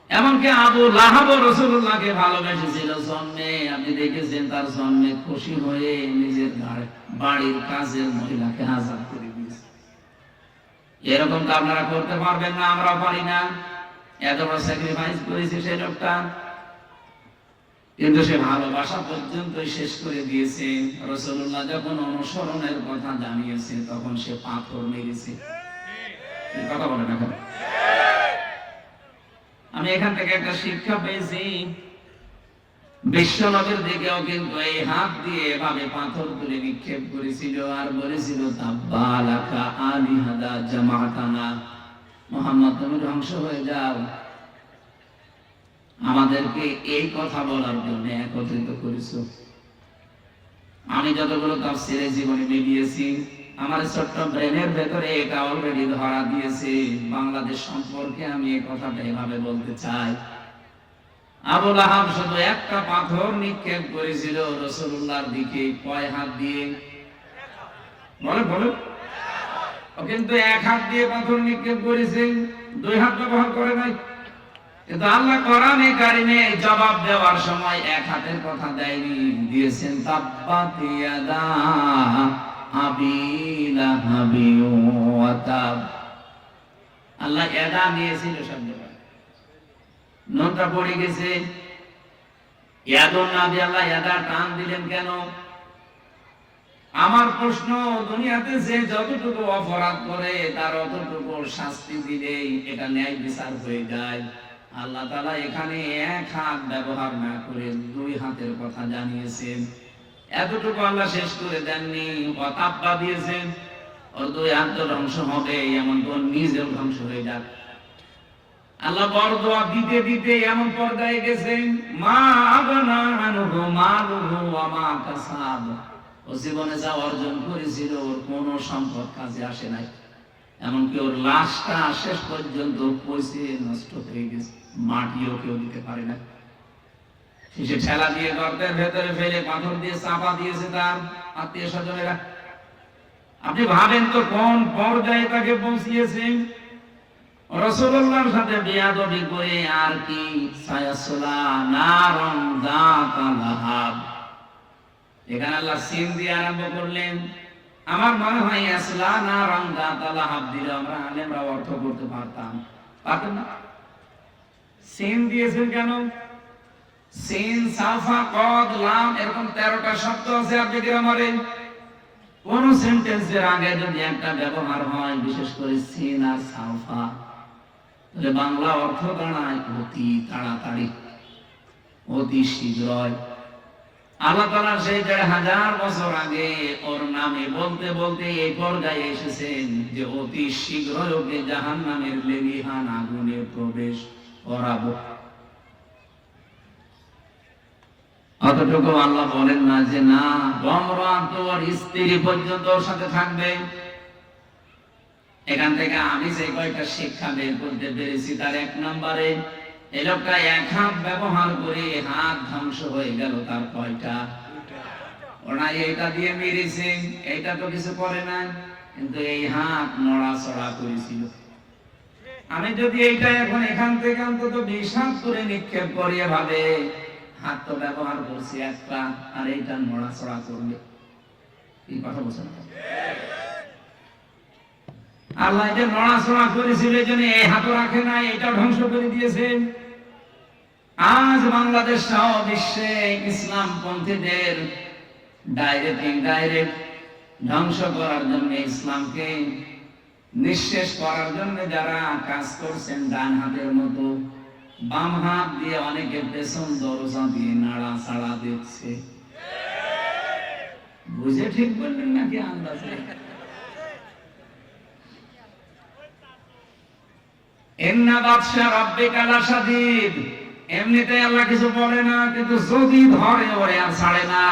এমনকি আবু লাহাব রাসূলুল্লাহকে ভালোবেসেছিল জন্মে। আপনি দেখেছেন তার জন্মে খুশি হয়ে নিজের বাড়ির কাজের মহিলাকে আযাদ করে দিয়েছে। এরকম তো আপনারা করতে পারবেন না, আমরা পারি না। এত বড় স্যাক্রিফাইস করেছে সেই লোকটা, কিন্তু সে ভালোবাসা পর্যন্ত শেষ করে দিয়েছে। রাসূলুল্লাহ যখন অনুসরণের কথা জানিয়েছে তখন সে পাথর মেরেছে। কথা বলে না? আমি এখান থেকে একটা শিক্ষা পেয়েছি, বিশ্ব নবীর দিকেও কিন্তু এই হাত দিয়ে এভাবে পাথর তুলে নিক্ষেপ করেছিল আর বলেছিল তাব্বালাকা আলিহাদা জামাতানা, মুহাম্মদ তুমি ধ্বংস হয়ে যাও, আমাদেরকে এই কথা বলার জন্য একত্রিত করেছো। আমি যতগুলো তাফসীরে জীবনে মিলিয়েছি, আমার ছোট্ট ব্রেনের ভেতরে এটা অলরেডি ধরা দিয়েছে। বাংলাদেশ সম্পর্কে আমি এই কথাটা এভাবে বলতে চাই, আবু লাহাব শুধু একটা পাথর নিক্ষেপ করেছিল রাসূলুল্লাহর দিকে। কয় হাত দিয়ে? বলে বলে। ও কিন্তু এক হাত দিয়ে পাথর নিক্ষেপ করেছে, দুই হাত ব্যবহার করে নাই। কিন্তু আল্লাহ কোরআনে কারিমে জবাব দেওয়ার সময় এক হাতের কথা দেয়নি, দিয়েছেন তাব্বাত ইয়াদা আবি লাহাবি ওয়া তাব। আল্লাহ ইয়াদা নিয়েছিল শব্দটা, নুনটা পড়ে গেছে। ইয়াদুন না দিয়ে আল্লাহ ইয়াদা টান দিলেন কেন? আমার প্রশ্ন, দুনিয়াতে যে যতটুকু অপরাধ করে তার অতটুকু শাস্তি দিলেই এটা ন্যায় বিচার হয়ে যায়। আল্লাহ তাআলা এখানে এক হাত ব্যবহার না করে দুই হাতের কথা জানিয়েছেন। এতটুকু আল্লাহ শেষ করে দেননি, অতাব্বা দিয়েছেন ওর দুই হাত ধ্বংস হবে, এমন তো নিজেও ধ্বংস হয়ে যাক। আল্লাহ বরদোয়া দিতে দিতে এমন পর্যায়ে গেছেন, মা আগনা আনহু মালুহু ওয়া মা কাসাব। ও জীবনে যা অর্জন করেছিল ওর কোনো সম্পদ কাজে আসে নাই, এমনকি ওর লাশটা শেষ পর্যন্ত পচে নষ্ট হয়ে গেছে, মাটিও কেউ দিতে পারে না। সে ঠেলা দিয়ে গর্তের ভেতরে ফেলে পাথর দিয়ে চাপা দিয়েছে তার আত্মীয় স্বজনেরা। আপনি ভাবেন তো কোন পর্যায়ে তাকে পৌঁছিয়েছেন। রাসূলুল্লাহর সাথে বেয়াদবি করে আর কি, সায়াসলা নারন যাতা লাহাব। এখানে আল্লাহ সিন দিয়ে আরম্ভ করলেন। আমার মনে হয় ইয়াসলা নারন যাতা লাহাব দিলে আমরা আলেমরা অর্থ করতে পারতাম, পারতেন না? সিন দিয়েছেন কেন? সিন, সাফা, কদ, লাম এরকম 13টা শব্দ আছে আপনি গ্রামারে। কোন সেন্টেন্সের আগে যদি একটা ব্যবহার হয়, বিশেষ করে সিন আর সাফা, তাহলে বাংলা অর্থ দাঁড়ায় অতি তাড়াতাড়ি, অতি শীঘ্রই। আল্লাহ তাআলা সেই ১,৫০০ বছর আগে ওর নামে বলতে বলতে এই পর্যায়ে এসেছেন যে অতি শীঘ্রই ওকে জাহান্নামের লেলিহান আগুনে প্রবেশ করাবো। অতটুকু আল্লাহ বলেন না যে না, বমরাত ওর স্ত্রী পর্যন্ত ওর সাথে থাকবে। এখান থেকে আমি যে কয়টা শিক্ষা বের করতে পেরেছি তার ১ নম্বরে, এই লোকটা এক হাত ব্যবহার করে হাত ধ্বংস হয়ে গেল। তার কয়টা? ওরা এইটা দিয়ে মেরেছে, এইটা তো কিছু করে না, কিন্তু এই হাত নড়াচড়া করেছিল। আমি যদি এইটা এখন এখান থেকে অন্তত ২০ হাত করে নিক্ষেপ করি, এভাবে হাত তো ব্যবহার করছি একটা, আর এইটা নড়াচড়া করবে, এই কথা বলছেন। আল্লাহ যে নড়াচড়া করেছিল এই জন্য এই হাত রাখে না, এটা ধ্বংস করে দিয়েছে। আজ বাংলাদেশ সহ বিশ্বে ইসলাম পন্থীদের ডাইরেক্ট ইনডাইরেক্ট ধ্বংস করার জন্য, ইসলামকে নিঃশেষ করার জন্য যারা কাজ করছেন, ডান হাতের মতো বাম হাত দিয়ে অনেকে পেছন দরজা দিয়ে নাড়াচাড়া দিচ্ছে। বুঝে ঠিক বললেন নাকি আন্দাজে? ইন্না বাতশা রাব্বিকা লাশাদীদ। এমনিতে আল্লাহ কিছু বলে না, কিন্তু যদি ধরে ওরে আর ছাড়ে না।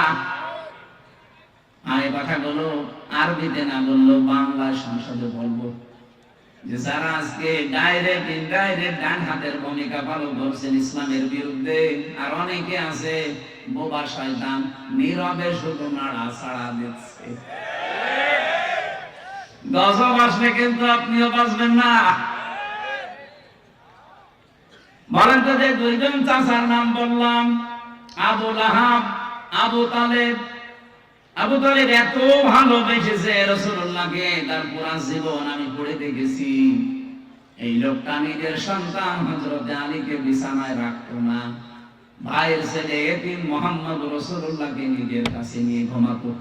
এই কথাগুলো আরবিতে না বললো, বাংলা সংসদে বলবো, যে যারা আজকে ডাইরেক্ট ইনডাইরেক্ট ডান হাতের ভূমিকা পালন করছেন ইসলামের বিরুদ্ধে, আর অনেকে আছে বোবা শয়তান, নীরবে শুধু নাড়াচাড়া দিচ্ছে। গজব আসলে কিন্তু আপনিও বাঁচবেন না। বলেন তো, যে দুইজন চাচার নাম বললাম, আবু লাহাব, আবু তালেব। আবু তালেব এত ভালোবেসেছে রাসূলুল্লাহকে, তার পুরা জীবন আমি পড়ে দেখেছি। এই লোকটা নিজের সন্তান হযরত আলীকে বিছানায় রাখতো না, ভাইয়ের ছেলে এতিম মুহাম্মদ রাসূলুল্লাহকে নিজের কাছে নিয়ে ঘুমাতো।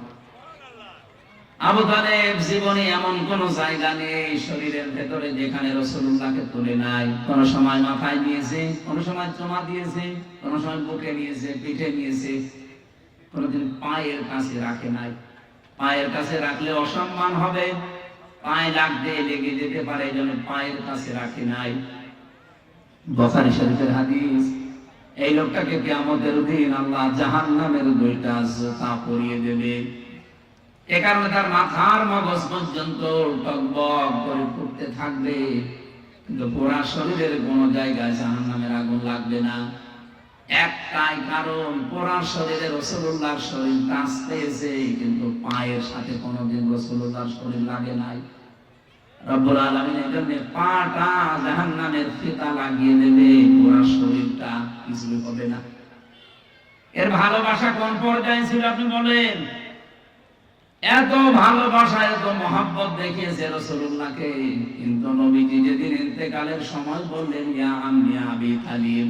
আবু তালেব জীবনে এমন কোন জায়গা নেই শরীরের ভেতরে যেখানে রাসূলুল্লাহকে তুলে নাই। কোন সময় মাথায় নিয়েছে, কোন সময় চোমা দিয়েছে, কোন সময় বুকে নিয়েছে, পিঠে নিয়েছে, কোনদিন পায়ের কাছে রাখে নাই। পায়ের কাছে রাখলে অসম্মান হবে, পায়ে লাগতে লেগে যেতে পারে, এই জন্য পায়ের কাছে রাখে নাই। বুখারী শরীফের হাদিস। এই লোকটাকে কিয়ামতের দিন আল্লাহ জাহান্নামের দুইটা জুতা পরিয়ে দেবে। এ কারণে তার মাথার মগজ পর্যন্ত টকবক করে ফুটতে থাকবে, কিন্তু পুরা শরীরের কোন জায়গায় জাহান্নামের আগুন লাগবে না। একটাই কারণ, পুরা শরীরে রাসূলুল্লাহর শরীর কাঁপতেছে, কিন্তু পায়ের সাথে কোনোদিন রাসূলুল্লাহর শরীর লাগে নাই। রব্বুল আলামিন এই জন্য পাটা জাহান্নামের ফিতা লাগিয়ে দেবে, পুরা শরীরটা কিছুই হবে না। এর ভালোবাসা কোন পর্যায়ে ছিল আপনি বলেন? এত ভালোবাসা, এত মহব্বত দেখিয়েছে রাসূলুল্লাহকে, কিন্তু নবীজি যেদিন ইন্তেকালের সময় বললেন, ইয়া আম্মি আবি তালিব,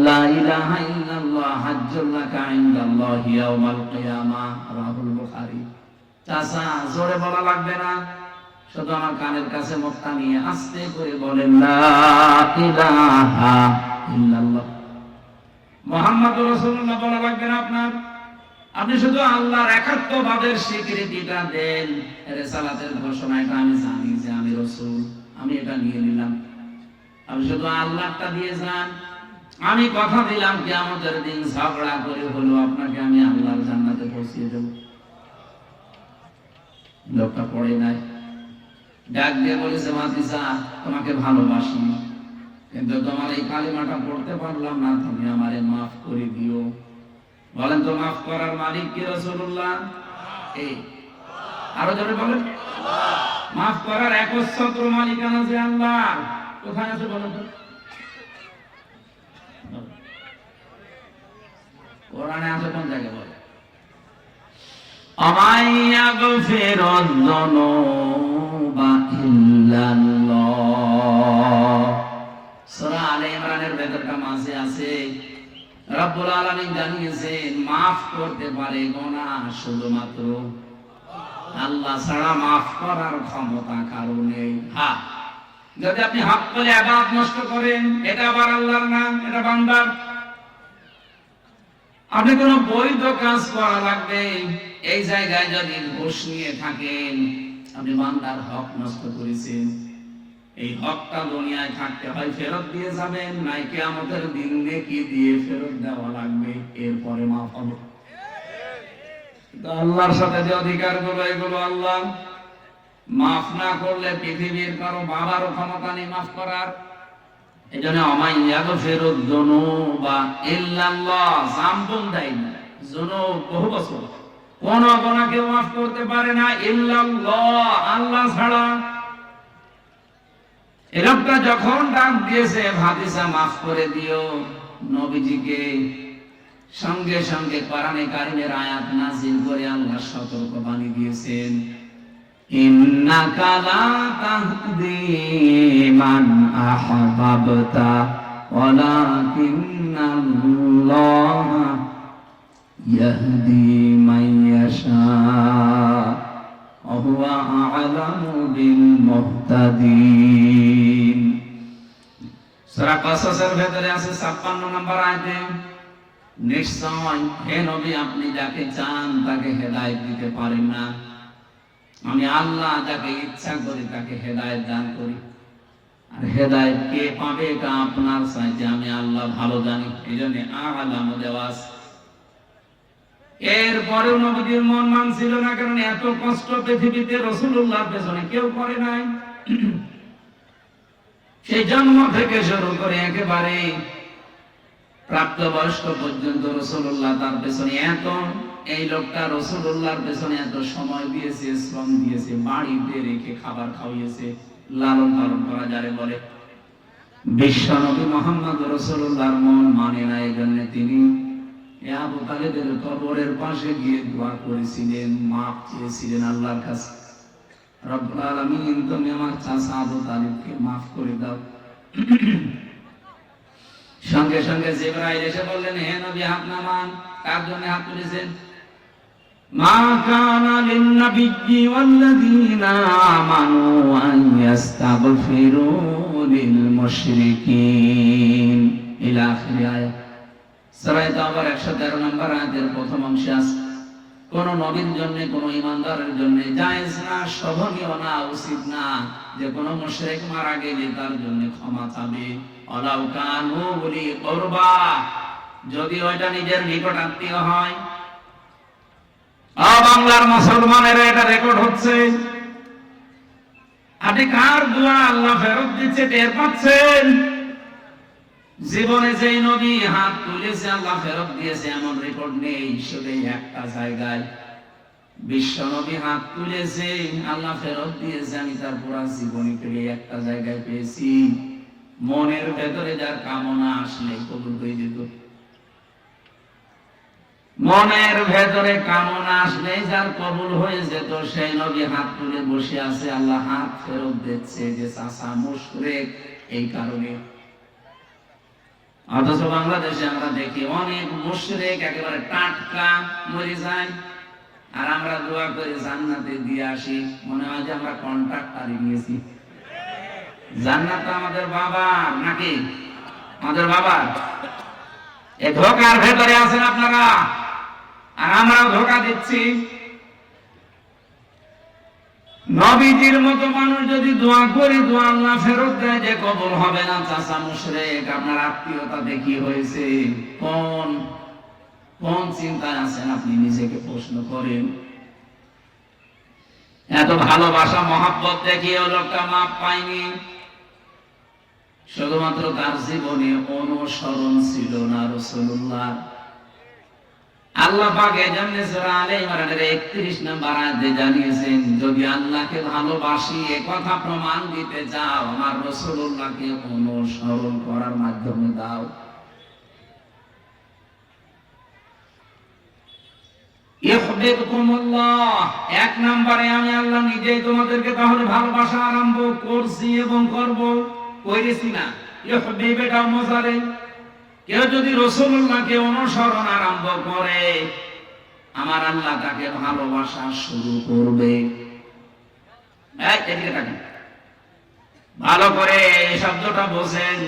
লা ইলাহা ইল্লাল্লাহ হাজ্জুল লাকা ইনদাল্লাহি ইয়াউমাল কিয়ামাহ, রাহুল বুখারী। চাচা, জোরে বলা লাগবে না, শুধু আমার কানের কাছে মুখটা নিয়ে আস্তে করে বলেন, লা ইলাহা ইল্লাল্লাহ মুহাম্মাদুর রাসূলুল্লাহ বলা লাগবে না আপনার। আপনি শুধু আল্লাহর একাত্মবাদের স্বীকৃতিটা দেন, রিসালাতের ঘোষণাটা আমি জানি যে আমি রাসূল, আমি এটা নিয়ে নিলাম। আপনি শুধু আল্লাহটা দিয়ে যান। আমি কথা দিলাম কিয়ামতের দিন ঝগড়া করে হলো আপনাকে আমি আল্লাহর জান্নাতে পৌঁছিয়ে দেব। লোকটা পড়ে নাই, ডাক দিয়ে বলেছে, ভাতিজা, তোমাকে ভালোবাসি, কিন্তু তোমার এই কালিমাটা পড়তে পারলাম না, তুমি আমারে মাফ করে দিও। বলেন তো, মাফ করার মালিক কি রাসূলুল্লাহ? এই আরো জোরে বলেন, মাফ করার একচ্ছত্র মালিকানা যে আল্লাহ। কোথায় আছে বলেন তো? কোরআনে আছে কোন জায়গায়? বলে, আমাইয়াগফিরুয যুনুবা ইল্লাল্লাহ। সূরা আলে ইমরানের ভেতরটা মাঝে আছে, রব্বুল আলামিন জানিয়েছেন মাফ করতে পারে গুনাহ শুধুমাত্র আল্লাহ ছাড়া, মাফ করার ক্ষমতা কারো নেই। হ্যাঁ, যদি আপনি হক করে ইবাদত নষ্ট করেন, এটা আবার আল্লাহর নাম, এটা বান্দার। আপনি কোন বৈধ কাজ করা লাগবে, এই জায়গায় যদি ঘুষ নিয়ে থাকেন, আপনি বান্দার হক নষ্ট করেছেন। এই হকটা দুনিয়ায় থাকতে হয় ফেরত দিয়ে যাবেন, নাই কিয়ামতের দিন নেকি দিয়ে ফেরত দেওয়া লাগবে, এরপরে মাফ হবে। আল্লাহর সাথে যে অধিকারগুলো, এগুলো আল্লাহ মাফ না করলে পৃথিবীর কারো বাবারও ক্ষমতা নেই মাফ করার। এই জন্য আমাইয়াগফিরুয যুনুবা ইল্লাল্লাহ, জামবুল দাইন, যুনুব বহু বছর, কোন গুনাহ কেউ মাফ করতে পারে না ইল্লাল্লাহ, আল্লাহ ছাড়া। এই লোকটা যখন ডাক দিয়েছে, ভাতিজা মাফ করে দিও, নবীজিকে সঙ্গে সঙ্গে কোরআনে কারিমের আয়াত নাযিল করে আল্লাহ সতর্ক বাণী দিয়েছেন, ইন্নাকা লা তাহদি মান আহবাবতা ওয়ালাকিন্নাল্লাহ ইয়াহদি মান ইয়াশা ওয়া হুয়া আ'লামু বিল মুহতাদিন। সূরা কসসের ভেতরে আছে 56 নম্বর আয়াতে, নিশ্চয় হে নবী, আপনি যাকে চান তাকে হেদায়েত দিতে পারেন না। আমি আল্লাহ যাকে ইচ্ছা করি তাকে হেদায়েত দান করি। আর হেদায়েত কে পাবে এটা আপনার চাইতে আমি আল্লাহ ভালো জানি। এই জন্য আলামু দেওয়াস। এরপরেও নবীর মন মানছিল না, কারণ এত কষ্ট পৃথিবীতে রাসূলুল্লাহর পেছনে কেউ করে নাই। সেই জন্ম থেকে শুরু করে একেবারে প্রাপ্তবয়স্ক পর্যন্ত রাসূলুল্লাহ তার পেছনে এত, এই লোকটা রাসূলুল্লাহর পেছনে এত সময় দিয়েছে, শ্রম দিয়েছে, বাড়িতে রেখে খাবার খাওয়িয়েছে, লালন পালন করা যারে বলে। বিশ্বনবী মুহাম্মদ রাসূলুল্লাহর মন মানে না, এই জন্য তিনি আবু তালেবের কবরের পাশে গিয়ে দোয়া করেছিলেন, মাফ চেয়েছিলেন আল্লাহর কাছে, রব্বুল আলামিন তুমি আমার চাচা আবু তালেবকে মাফ করে দাও। সঙ্গে সঙ্গে জিবরাইল এসে বললেন, হে নবী হাত নামান। কার জন্য হাত তুলেছেন? মা কানা লিন-নাবিয়্যি ওয়াল্লাযীনা আমানু আন ইস্তাগফিরু লিল মুশরিকিন ইলা আখির আয়াত। সূরা তাওবার 113 নম্বর আয়াতের প্রথম অংশে আছে, কোন নবীর জন্য, কোন ঈমানদারের জন্য জায়েজ না, শোভনীয় না, উচিত না যে কোন মুশরিক মারা গেলে তার জন্য ক্ষমা চাবে। ওয়ালাউ কানু উলি কুরবা, যদি ওইটা নিজের নিকট আত্মীয় হয়। বাংলার মুসলমানেরা এটা রেকর্ড হচ্ছে। আপনি কার দোয়া আল্লাহ ফেরত দিচ্ছে টের পাচ্ছেন? জীবনে যেই নবী হাত তুলেছে আল্লাহ ফেরত দিয়েছে এমন রেকর্ড নেই, শুধু একটা জায়গায় বিশ্ব নবী হাত তুলেছে আল্লাহ ফেরত দিয়েছে। আমি তার পুরো জীবনী থেকে একটা জায়গায় পেয়েছি, মনের ভেতরে যার কামনা আসলে কবুল হয়ে যেত। মনের ভেতরে কামনা আসলে যার কবুল হয়ে যেত, সেই নবী হাত তুলে বসে আছে, আল্লাহ হাত ফেরত দিচ্ছে যে চাচা মুশরিক এই কারণে। অথচ বাংলাদেশে আমরা দেখি অনেক মুশরিক একেবারে টাটকা মরে যায়, আর আমরা দোয়া করে জান্নাতে দিয়ে আসি, মনে হয় যে আমরা কন্ট্রাক্ট হারিয়ে নিয়েছি। জান্নাত আমাদের বাবা নাকি? আমাদের বাবা। এই ধোকার ভেতরে আছেন আপনারা, আর আমরা ধোকা দিচ্ছি। নবীজির মতো মানুষ যদি দোয়া করে দোয়া আল্লাহ ফেরত দেয় যে কবুল হবে না, চাচা মুশরিক, আপনার আত্মীয়তা দেখি হয়েছে, কোন কোন চিন্তায় আছেন আপনি নিজেকে প্রশ্ন করেন। এত ভালোবাসা মহব্বত দেখিয়ে লোকটা মাপ পায়নি, শুধুমাত্র তার জীবনে অনুসরণ ছিল না রাসূলুল্লাহ। আল্লাহ পাক এজন্য সূরা আলে ইমরানের 31 নম্বর আয়াতে জানিয়েছেন, যদি আল্লাহকে ভালোবাসি এ কথা প্রমাণ দিতে চাও, আমার রাসূলুল্লাহকে অনুসরণ করার মাধ্যমে দাও। ইউহিব্বুকুমুল্লাহ, এক নম্বরে আমি আল্লাহ নিজেই তোমাদেরকে তাহলে ভালোবাসা আরম্ভ করছি এবং করব। করেছি না, ইউহিব্বু এটা মুজারে। কেউ যদি রাসূলুল্লাহকে অনুসরণ আরম্ভ করে, আমার আল্লাহ তাকে ভালোবাসা শুরু করবে। ভালো করে এই শব্দটা বোঝেন।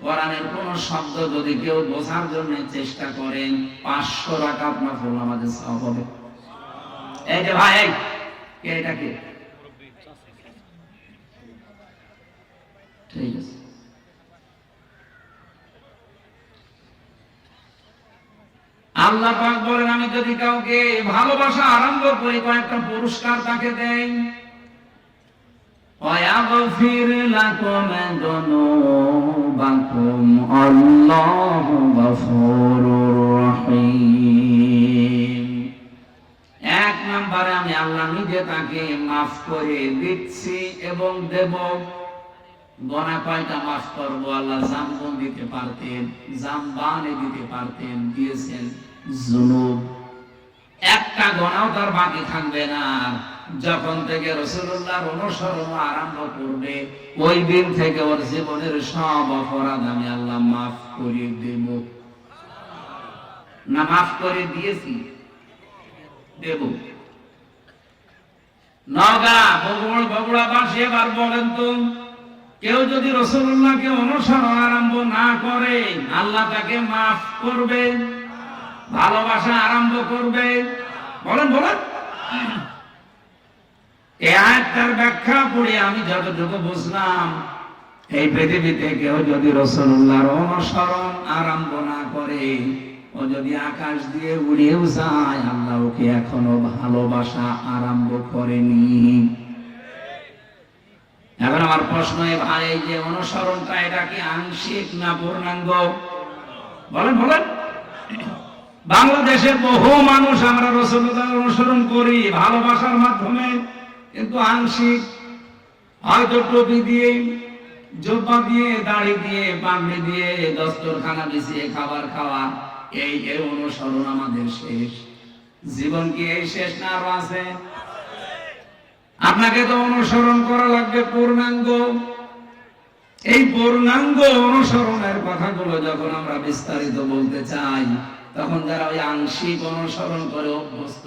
কোরআনের কোন শব্দ যদি কেউ বোঝার জন্য চেষ্টা করেন, 500 রাকাত নফল নামাজের সওয়াব হবে। এই যে ভাই, কে এটা কে? ঠিক আছে, আল্লাহ পাক বলেন, আমি যদি কাউকে ভালোবাসা আরম্ভ করি, কয়েকটা পুরস্কার তাকে দেই। ওয়ায়াগফির লাকুম যুনুবাকুম আল্লাহু গফুরুর রহিম। এক নম্বরে আমি আল্লাহ নিজে তাকে মাফ করে দিচ্ছি এবং দেব। গোনা কয়টা মাফ করব? আল্লাহ জামগুন দিতে পারতেন, জামবানে দিতে পারতেন, দিয়েছেন যুনুব। একটা গোনাও তার বাকি থাকবে না। যখন থেকে রাসূলুল্লাহর অনুসরণ আরম্ভ করবে, ওই দিন থেকে ওর জীবনের সব অপরাধ আমি আল্লাহ মাফ করে দেব। না মাফ করে দিয়েছি, দেব। নওগাঁ বগুড়াবাসী এবার বলেন তো, কেউ যদি রাসূলুল্লাহকে অনুসরণ আরম্ভ না করে, আল্লাহ তাকে মাফ করবে? ভালোবাসা আরম্ভ করবে। বলেন বলেন। এই আয়াতটার ব্যাখ্যা পড়ে আমি যতটুকু বুঝলাম, এই পৃথিবীতে কেউ যদি রাসূলুল্লাহর অনুসরণ আরম্ভ না করে, ও যদি আকাশ দিয়ে উড়িয়েও যায়, আল্লাহ ওকে এখনো ভালোবাসা আরম্ভ করেনি। এখন আমার প্রশ্ন, ভাই এই যে অনুসরণটা, এটা কি আংশিক না পূর্ণাঙ্গ? বলেন বলেন। বাংলাদেশের বহু মানুষ আমরা রাসূলুল্লাহর অনুসরণ করি ভালোবাসার মাধ্যমে, কিন্তু আংশিক। হয়তো টুপি দিয়ে, জুব্বা দিয়ে, দাড়ি দিয়ে, পাগড়ি দিয়ে, দস্তরখানা বিছিয়ে খাবার খাওয়া, এই অনুসরণ আমাদের শেষ। জীবন কি এই শেষ না আরো আছে? আপনাকে তো অনুসরণ করা লাগবে পূর্ণাঙ্গ। এই পূর্ণাঙ্গ অনুসরণের কথাগুলো যখন আমরা বিস্তারিত বলতে চাই, তখন যারা ওই আংশিক অনুসরণ করে অভ্যস্ত,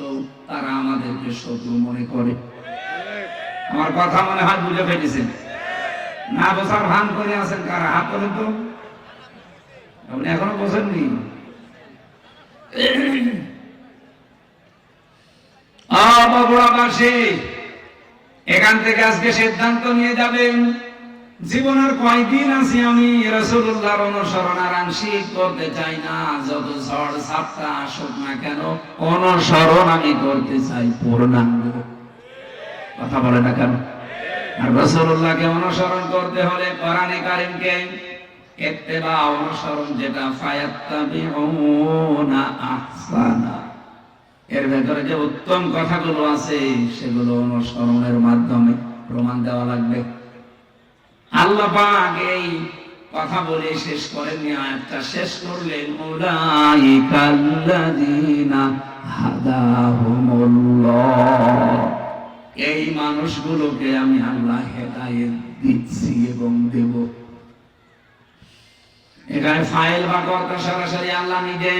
তারা আমাদেরকে শত্রু মনে করে। আমার কথা মনে হয় বুঝে ফেলেছেন। না বোঝার ভান করে আছেন কারা? হাত তোলেন তো। আপনি এখনো বোঝেননি? বগুড়াবাসী, এখান থেকে আজকে সিদ্ধান্ত নিয়ে যাবেন, জীবনের কয়দিন আছি আমি রাসূলুল্লাহর অনুসরণ আর আংশিক করতে চাই না। যত ঝড় ঝাপটা আসুক না কেন, অনুসরণ আমি করতে চাই পূর্ণাঙ্গ। কথা বলে না কেন? আর রাসূলুল্লাহকে অনুসরণ করতে হলে কোরআনে কারীমকে ইত্তেবা, অনুসরণ, যেটা ফায়াত্তাবিউনা আহসানা, এর ভেতরে যে উত্তম কথাগুলো আছে সেগুলো অনুসরণের মাধ্যমে প্রমাণ দেওয়া লাগবে। আল্লাহ পাক এই কথা বলে শেষ করেননি, আয়াতটা শেষ করলেন, উলাইকাল্লাযীনা হাদাহুমুল্লাহ, এই মানুষগুলোকে আমি আল্লাহ হেদায়েত দিচ্ছি এবং দেব। এখানে ফাইল বা কর্তা সরাসরি আল্লাহ নিজে।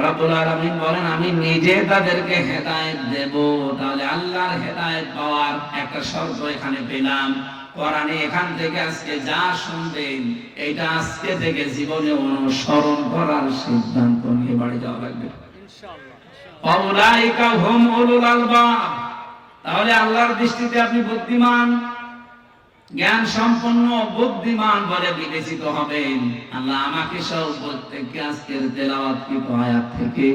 রব্বুল আলামিন বলেন, আমি নিজে তাদেরকে হেদায়েত দেব। তাহলে আল্লাহর হেদায়েত পাওয়ার একটা শর্ত এখানে পেলাম। কোরআনে এখান থেকে আজকে যা শুনবেন, এটা আজকে থেকে জীবনে অনুসরণ করার সিদ্ধান্ত নিয়ে বাড়ি যাওয়া লাগবে ইনশাআল্লাহ। আউলাইকা হুম উলুল আলবাব। তাহলে আল্লাহর দৃষ্টিতে আপনি বুদ্ধিমান, জ্ঞান সম্পন্ন, বুদ্ধিমান বলে বিবেচিত হবেন। আল্লাহ আমাকে সব প্রত্যেককে আজকের তেলাওয়াতকৃত আয়াত থেকে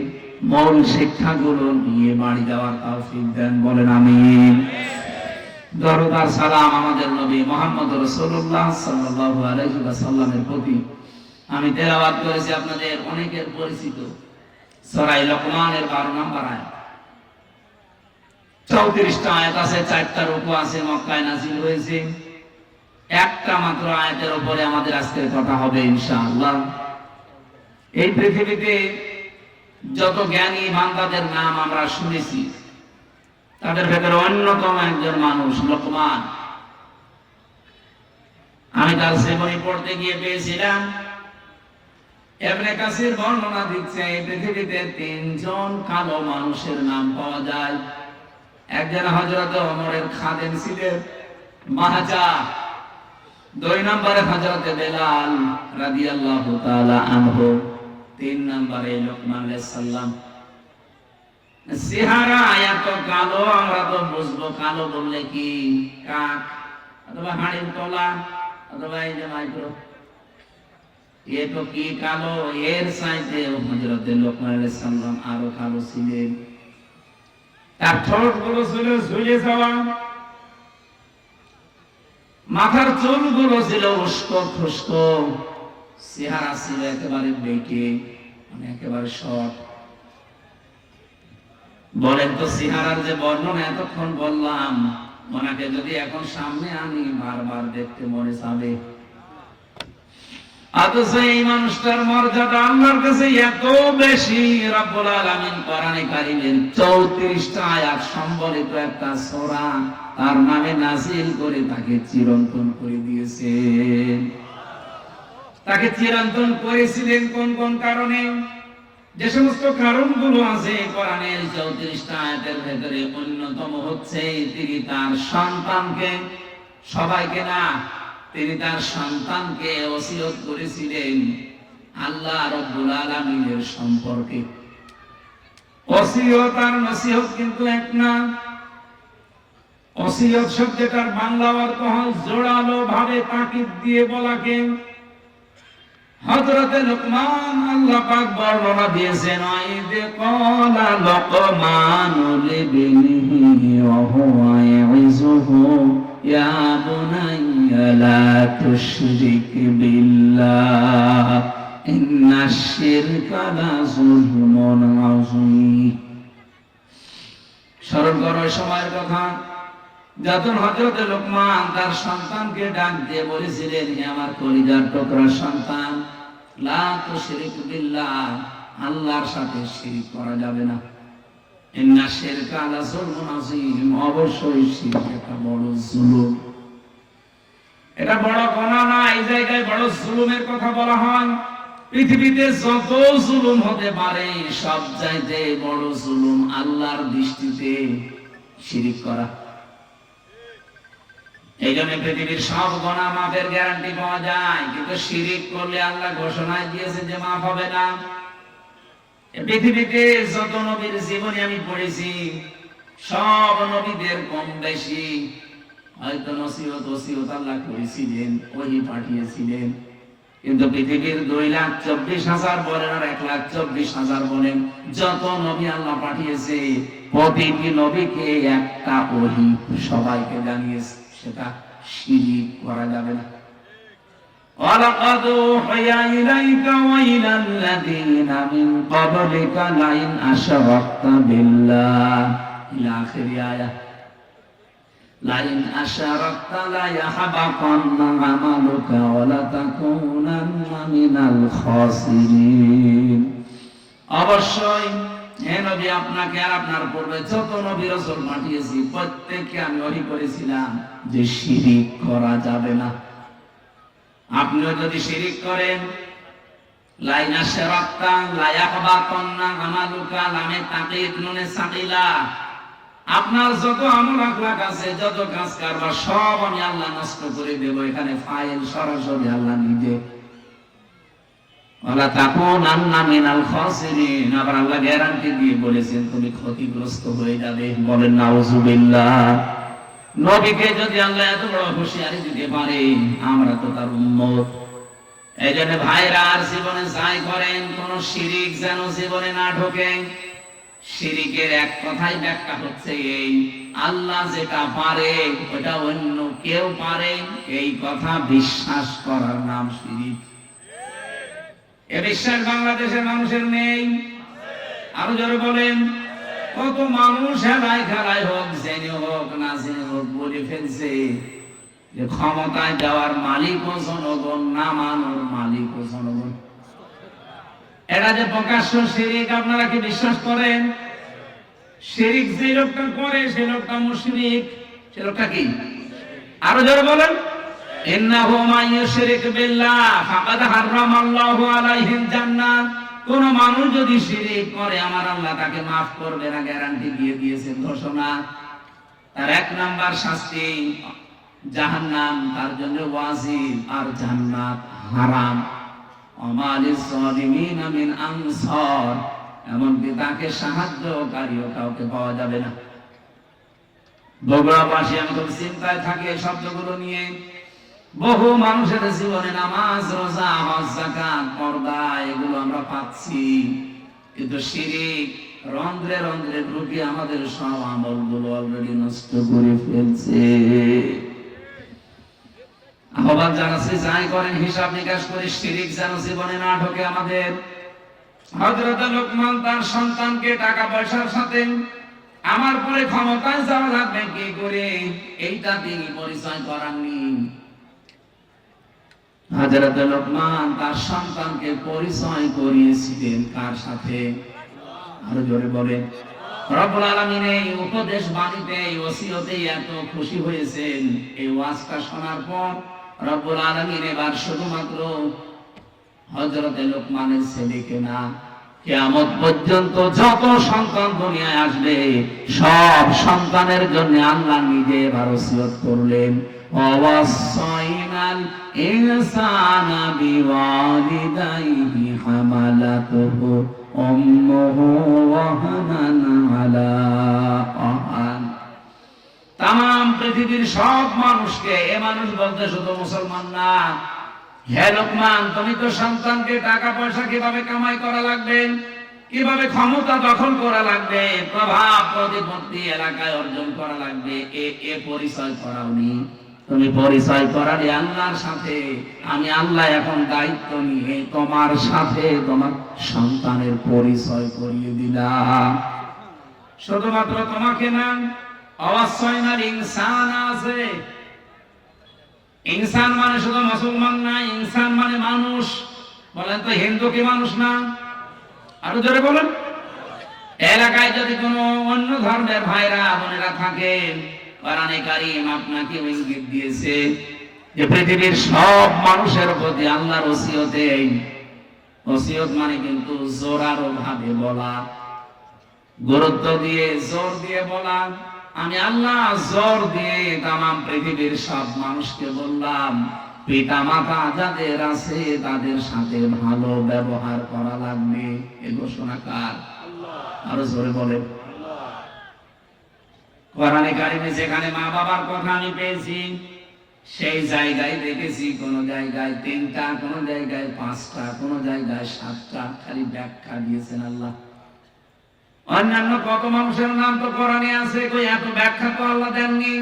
মূল শিক্ষাগুলো নিয়ে বাড়ি যাওয়ার তৌফিক দেন। বলেন আমিন। দরুদ আর সালাম আমাদের নবী মুহাম্মদ রাসূলুল্লাহ সাল্লাল্লাহু আলাইহি ওয়াসাল্লামের প্রতি। আমি তেলাওয়াত করেছি আপনাদের অনেকের পরিচিত সূরা লোকমানের 12 নম্বর আয়াত। 34টা আয়াত আছে, 4টা রুকু আছে, মক্কায় নাযিল হয়েছে। একটা মাত্র আয়াতের উপরে আমাদের আজকের কথা হবে ইনশাআল্লাহ। এই পৃথিবীতে যত জ্ঞানী বান্দাদের নাম আমরা শুনেছি, তাদের ভেতরে অন্যতম একজন মানুষ লোকমান। আমি তার জীবনী পড়তে গিয়ে পেয়েছিলাম, ইবনে কাসির বর্ণনা দিচ্ছে, এই পৃথিবীতে 3 জন কালো মানুষের নাম পাওয়া যায়। একজন হযরত ওমরের খাদেম ছিলেন, মাহাজা। 2 নম্বরে হযরত বেলাল রাদিয়াল্লাহু তাআলা আনহু। 3 নম্বরে লোকমান আলাইহিস সালাম। চেহারা এত কালো, আমরা তো বুঝবো কালো বললে কি কাক অথবা হাড়ির তলা অথবা এই যে মাইক্রো, এ তো কি কালো। এর চাইতে হযরত লোকমান আলাইহিস সালাম আরো কালো ছিলেন। তার ঠোঁট গুলো ছিল ঝুলে যাওয়া, মাথার চুল গুলো ছিল উস্কো খুস্কো, চেহারা ছিল একেবারে বেঁকে, মানে একেবারে শর্ট। বলেন তো, চেহারার যে বর্ণনা এতক্ষণ বললাম, ওনাকে যদি এখন সামনে আনি বারবার দেখতে মনে চাবে। অথচ এই মানুষটার মর্যাদা আল্লাহর কাছে এত বেশি, রব্বুল আলামিন কোরআনে কারীমের 34টা আয়াত সম্বলিত একটা সূরা তার নামে নাযিল করে তাকে চিরন্তন করে দিয়েছেন। তাকে চিরন্তন করেছিলেন কোন কোন কারণে? যে সমস্ত কারণগুলো আছে কোরআনের 34টা আয়াতের ভেতরে, অন্যতম হচ্ছে তিনি তার সন্তানকে, সবাইকে না, তিনি তার সন্তানকে ওসিয়ত করেছিলেন আল্লাহ রাব্বুল আলামিনের সম্পর্কে। ওসিয়ত আর নসিহত কিন্তু এক না। ওসিয়ত শব্দটার বাংলা অর্থ হয় জোরালো ভাবে তাকিদ দিয়ে বলাকে। হযরতে লুকমান আল্লাহ পাক বর্ণনা দিয়েছেন, আইদে ক্বালা লুকমানু লিবনিহি ওয়া হুয়া ইয়াইযুহু ইয়া বুনাইয়া লা তুশরিক বিল্লাহ ইন্নাশ শিরকা লাযুলমুন আযীম। স্মরণ করো সময়ের কথা, যখন হযরতে লুকমান তার সন্তানকে ডাক দিয়ে বলেছিলেন, হে আমার কলিজার টুকরা সন্তান, লা তুশরিক বিল্লাহ, আল্লাহর সাথে শিরক করা যাবে না। ইন্নাশ শিরকা লাযুলমুন আযীম, অবশ্যই শিরক একটা বড় জুলুম। এটা বড় গুনাহ না, এই জায়গায় বড় জুলুমের কথা বলা হয়। পৃথিবীতে যত জুলুম হতে পারে সব চাইতে বড় জুলুম আল্লাহর দৃষ্টিতে শিরক করা। এই জন্য পৃথিবীর সব গুনাহ মাফের গ্যারান্টি পাওয়া যায়, কিন্তু শিরক করলে আল্লাহ ঘোষণা দিয়েছে যে মাফ হবে না। পৃথিবীতে যত নবীর জীবনী আমি পড়েছি, সব নবীদের কম বেশি হয়তো নসিহত ওসিয়ত আল্লাহ করেছিলেন, ওহী পাঠিয়েছিলেন, কিন্তু পৃথিবীর 2,24,000 বলেন আর 1,24,000 বলেন, যত নবী আল্লাহ পাঠিয়েছে প্রতিটি নবীকে একটা ওহী সবাইকে জানিয়েছে, সেটা শিরক করা যাবে না। ওয়ালাকাদ উহিয়া ইলাইকা ওয়া ইলাল লাযীনা মিন ক্বাবলিকা লাইন আশরাকতা বিল্লাহ ইলা আখির আয়াত। লাইন আশরাকতা লা ইয়াহবাতান্না আমালুকা ওয়া লা তাকুনান্না মিনাল খাসিরিন। অবশ্যই হে নবী, আপনাকে আর আপনার পূর্বে যত নবী রাসূল পাঠিয়েছি প্রত্যেককে আমি ওহী করেছিলাম যে শিরক করা যাবে না। আপনিও যদি শিরক করেন, লাইন আশরাকতা লা ইয়াহবাতান্না আমালুকা, লামে তাকিদ নুনে সাকিলা, আপনার যত আমল আখলাক আছে, যত কাজ কারবার সব আমি আল্লাহ নষ্ট করে দেব। এখানে ফাইল সরাসরি আল্লাহ নিজে। ওয়ালা তাকুনান্না মিনাল খাসিরিন, আবার আল্লাহ গ্যারান্টি দিয়ে বলেছেন তুমি ক্ষতিগ্রস্ত হয়ে যাবে। বলেন নাউযুবিল্লাহ। নবীকে যদি আল্লাহ এত বড় হুঁশিয়ারি দিতে পারে, আমরা তো তার উম্মত। এই জন্য ভাইরা আর জীবনে যাই করেন, কোন শিরক যেন জীবনে না ঢোকে। শিরকের এক কথাই ব্যাখ্যা হচ্ছে এই, আল্লাহ যেটা পারে ওটা অন্য কেউ পারে, এই কথা বিশ্বাস করার নাম শিরক। এ বিশ্বাস বাংলাদেশের মানুষের নেই। আরো জোরে বলেন। কত মানুষ হেলায় খেলায় হোক, জেনে হোক না জেনে হোক, বলে ফেলছে যে ক্ষমতায় যাওয়ার মালিক ও জনগণ, নামানোর মালিক ও জনগণ। এটা যে প্রকাশ্য শিরক, আপনারা কি বিশ্বাস করেন? শিরক যে লোকটা করে সে লোকটা মুশরিক। সে লোকটা কি? আরো জোরে বলেন। ইন্নাহু মান ইউশরিক বিল্লাহ ফাকাদ হারামাল্লাহু আলাইহিল জান্নাহ। কোন মানুষ যদি শিরক করে আমার আল্লাহ তাকে maaf করবে না, গ্যারান্টি দিয়ে দিয়েছেন, ঘোষণা। তার 1 নাম্বার শাস্তি জাহান্নাম, তার জন্য ওয়াজিব, আর জান্নাত হারাম। আমালিস সালিমিনা মিন আনসার, এমনকি তাকে সাহায্যকারীও কাউকে পাওয়া যাবে না। বগুড়াবাসী আমি খুব চিন্তায় থাকি এই শব্দগুলো নিয়ে। বহু মানুষের জীবনে নামাজ, রোজা, হজ, যাকাত, পর্দা এগুলো আমরা পাচ্ছি, কিন্তু শিরক রন্ধ্রে রন্ধ্রে ঢুকে আমাদের সব আমলগুলো অলরেডি নষ্ট করে ফেলছে। আহ্বান জানাচ্ছি, যাই করেন হিসাব নিকাশ করে শিরক যেন জীবনে না ঢোকে আমাদের। হযরত লুকমান তার সন্তানকে টাকা পয়সার সাথে আমার পরে ক্ষমতায় যাওয়া লাগবে কি করে, এইটা তিনি পরিচয় করাননি। হযরত লুকমান তার সন্তানকে পরিচয় করিয়েছিলেন কার সাথে? আরো জোরে বলেন। রব্বুল আলামিন এই উপদেশ বাণীতে, এই ওসিয়তে এত খুশি হয়েছেন। এই ওয়াজটা শোনার পর রব্বুল আলামিন এবার শুধুমাত্র হযরত লুকমানের ছেলেকে না, কিয়ামত পর্যন্ত যত সন্তান দুনিয়ায় আসবে সব সন্তানের জন্য আল্লাহ নিজে এবার ওসিয়ত করলেন, ওয়াসাইনাল ইনসানা বিওয়ালিদাইহি হামালাতুহু উম্মুহু ওয়াহানান আলা ওয়াহান। তাম পৃথিবীর সব মানুষকে, এ মানুষ বলতে শুধু মুসলমান না, হে লোকমান, তুমি তো সন্তানকে টাকা পয়সা কিভাবে কামাই করা লাগবে, কিভাবে ক্ষমতা দখল করা লাগবে, প্রভাব প্রতিপত্তি এলাকায় অর্জন করা লাগবে, এ পরিচয় করাওনি। তুমি পরিচয় করালে আল্লাহর সাথে। আমি আল্লাহ এখন দায়িত্ব নিয়ে তোমার সাথে তোমার সন্তানের পরিচয় করিয়ে দিলাম। শুধুমাত্র তোমাকে না, অবশ্যই ইনসান আছে। ইনসান মানে শুধু মুসলমান না, ইনসান মানে মানুষ। বলেন তো, হিন্দু কি মানুষ না? আরো জোরে বলেন। এলাকায় যদি কোনো অন্য ধর্মের ভাইরা বোনেরা থাকেন, কোরআনে কারীম আপনাকে ইঙ্গিত দিয়েছে যে পৃথিবীর সব মানুষের প্রতি আল্লাহর ওসিয়তে, ওসিয়ত মানে কিন্তু জোরালো ভাবে বলা, গুরুত্ব দিয়ে জোর দিয়ে বলা। আমি আল্লাহ জোর দিয়ে তাম পৃথিবীর সব মানুষকে বললাম, পিতা মাতা যাদের আছে তাদের সাথে ভালো ব্যবহার করা লাগবে। এ ঘোষণা কার? আরো জোরে বলে। কোরআনে কারিমে যেখানে মা বাবার কথা আমি পেয়েছি, সেই জায়গায় দেখেছি কোন জায়গায় 3টা, কোন জায়গায় 5টা, কোন জায়গায় 7টা, খালি ব্যাখ্যা দিয়েছেন আল্লাহ। অন্যান্য কত মানুষের নাম তো কোরআনে আছে, কই এত ব্যাখ্যা তো আল্লাহ দেননি।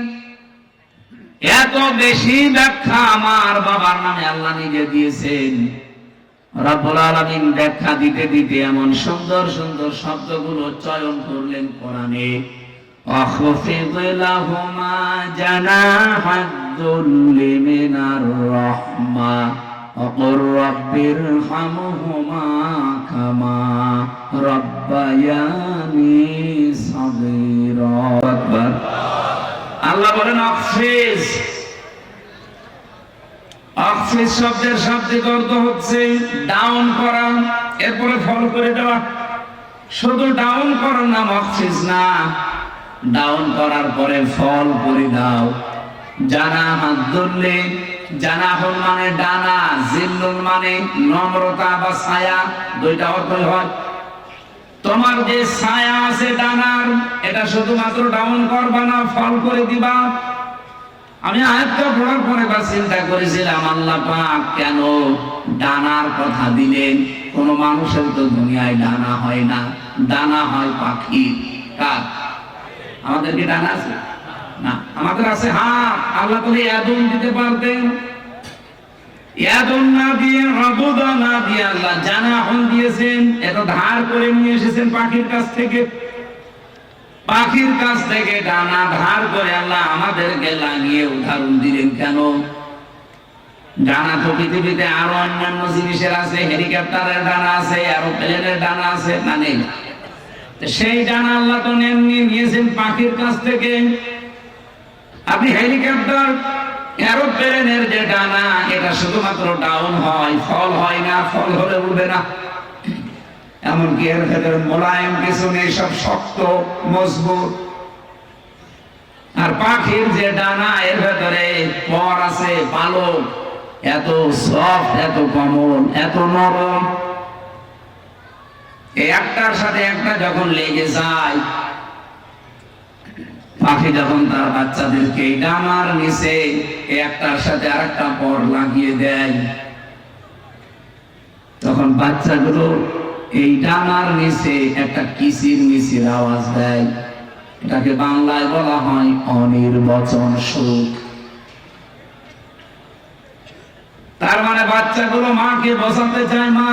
এত বেশি ব্যাখ্যা আমার বাবার নামে আল্লাহ নিজে দিয়েছেন। রব্বুল আলামিন ব্যাখ্যা দিতে দিতে এমন সুন্দর সুন্দর শব্দগুলো চয়ন করলেন কোরআনে। أخفض لهما جناح الذل من الرحمة وقل رب ارحمهما كما ربياني صغيرا। আল্লাহ বলেন আখফিজ। আখফিজ শব্দের শাব্দিক অর্থ হচ্ছে ডাউন করা, এরপরে ফল করে দেওয়া। শুধু ডাউন করার নাম আখফিজ না, ডাউন করার পরে ফল করে দাও। জানা হাত ধরলে, জানাহুল মানে ডানা, জিল্লুল মানে নম্রতা বা ছায়া, দুইটা অর্থই হয়। তোমার যে ছায়া আছে ডানার, এটা শুধুমাত্র ডাউন করবা না, ফল করে দিবা। আমি আয়াতটা পড়ার পরে বা চিন্তা করেছিলাম, আল্লাহ পাক কেন ডানার কথা দিলেন? কোন মানুষের তো দুনিয়ায় ডানা হয় না, ডানা হয় পাখির। কার? আমাদের কি ডানা আছে? না, আমাদের আছে হাত। আল্লাহ তাহলে ইয়াদুন দিতে পারতেন, ইয়াদুন না দিয়ে, রাবুদা না দিয়ে আল্লাহ জানাহুন দিয়েছেন। এটা ধার করে নিয়ে এসেছেন পাখির কাছ থেকে। পাখির কাছ থেকে ডানা ধার করে আল্লাহ আমাদেরকে লাগিয়ে উদাহরণ দিলেন কেন? ডানা তো পৃথিবীতে আরো অন্যান্য জিনিসের আছে, হেলিকপ্টারের ডানা আছে, এরোপ্লেনের ডানা আছে, না নেই? সেই ডানা আল্লাহ তো নিয়েছেন পাখির কাছ থেকে। আপনি হেলিকপ্টার, এরোপ্লেনের যে ডানা, এটা শুধুমাত্র ডাউন হয়, ফল হয় না। ফল হলে উঠবে না। এমনকি এর ভেতরে মোলায়েম কিছু নেই, সব শক্ত মজবুত। আর পাখির যে ডানা, এর ভেতরে পর আছে, পালক, এত সফট, এত কোমল, এত নরম। একটার সাথে একটা যখন লেগে যায়, পাখি যখন তার বাচ্চাদেরকে ডানার নিচে একটার সাথে আরেকটা পর লাগিয়ে দেয়, তখন বাচ্চাগুলো এই ডানার নিচে একটা কিচির মিচির আওয়াজ দেয়। এটাকে বাংলায় বলা হয় অনির্বচন সুখ। তার মানে বাচ্চাগুলো মাকে বোঝাতে চায়, মা